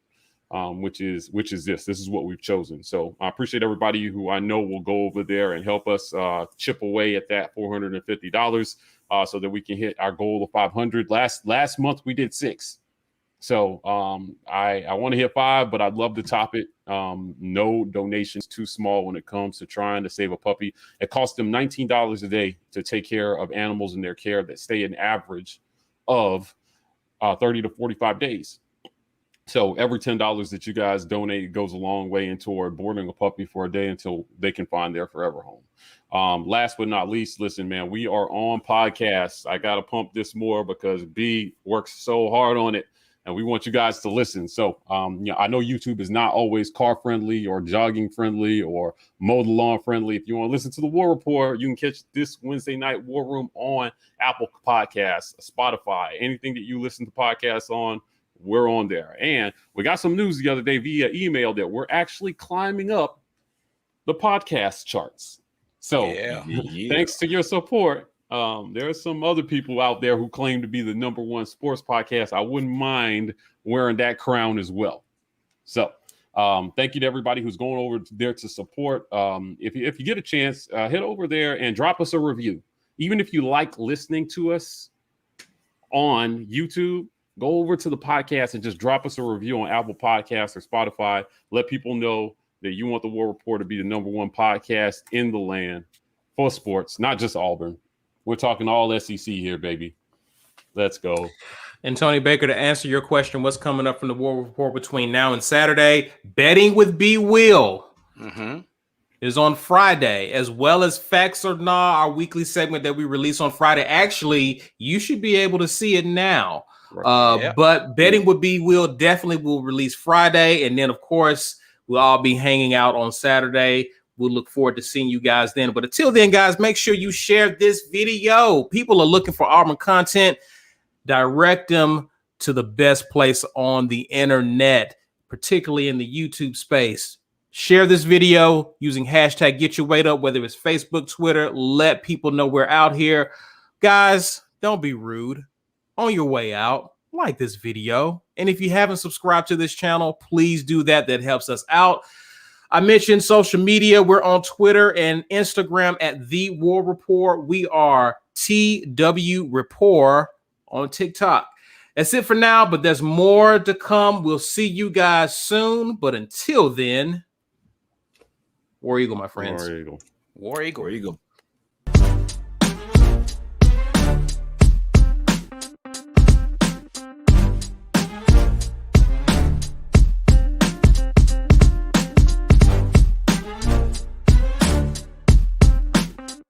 Which is this. This is what we've chosen. So I appreciate everybody who I know will go over there and help us chip away at that $450 so that we can hit our goal of 500. Last month we did 6. So I want to hit 5, but I'd love to top it. No donations too small when it comes to trying to save a puppy. It costs them $19 a day to take care of animals in their care that stay an average of 30 to 45 days. So every $10 that you guys donate goes a long way in toward boarding a puppy for a day until they can find their forever home. Last but not least, listen, man, we are on podcasts. I got to pump this more because B works so hard on it, and we want you guys to listen. So, I know YouTube is not always car friendly or jogging friendly or mow the lawn friendly. If you want to listen to the War Rapport, you can catch this Wednesday night War Room on Apple Podcasts, Spotify, anything that you listen to podcasts on. We're on there. And we got some news the other day via email that we're actually climbing up the podcast charts. So thanks to your support, there are some other people out there who claim to be the #1 sports podcast. I wouldn't mind wearing that crown as well. So thank you to everybody who's going over there to support. If you get a chance, head over there and drop us a review. Even if you like listening to us on YouTube, go over to the podcast and just drop us a review on Apple Podcasts or Spotify. Let people know that you want the War Rapport to be the #1 podcast in the land for sports, not just Auburn. We're talking all SEC here, baby. Let's go. And Tony Baker, to answer your question, what's coming up from the War Rapport between now and Saturday? Betting with B Will is on Friday, as well as Facts or Nah, our weekly segment that we release on Friday. Actually, you should be able to see it now. But Betting with B Will definitely will release Friday. And then, of course, we'll all be hanging out on Saturday. We'll look forward to seeing you guys then. But until then, guys, make sure you share this video. People are looking for Auburn content. Direct them to the best place on the internet, particularly in the YouTube space. Share this video using hashtag Get Your Weight Up, whether it's Facebook, Twitter. Let people know we're out here. Guys, don't be rude. On your way out, like this video. And if you haven't subscribed to this channel, please do that. That helps us out. I mentioned social media. We're on Twitter and Instagram at The War Rapport. We are TW Rapport on TikTok. That's it for now, but there's more to come. We'll see you guys soon. But until then, War Eagle, my friends. War Eagle. War Eagle. War Eagle.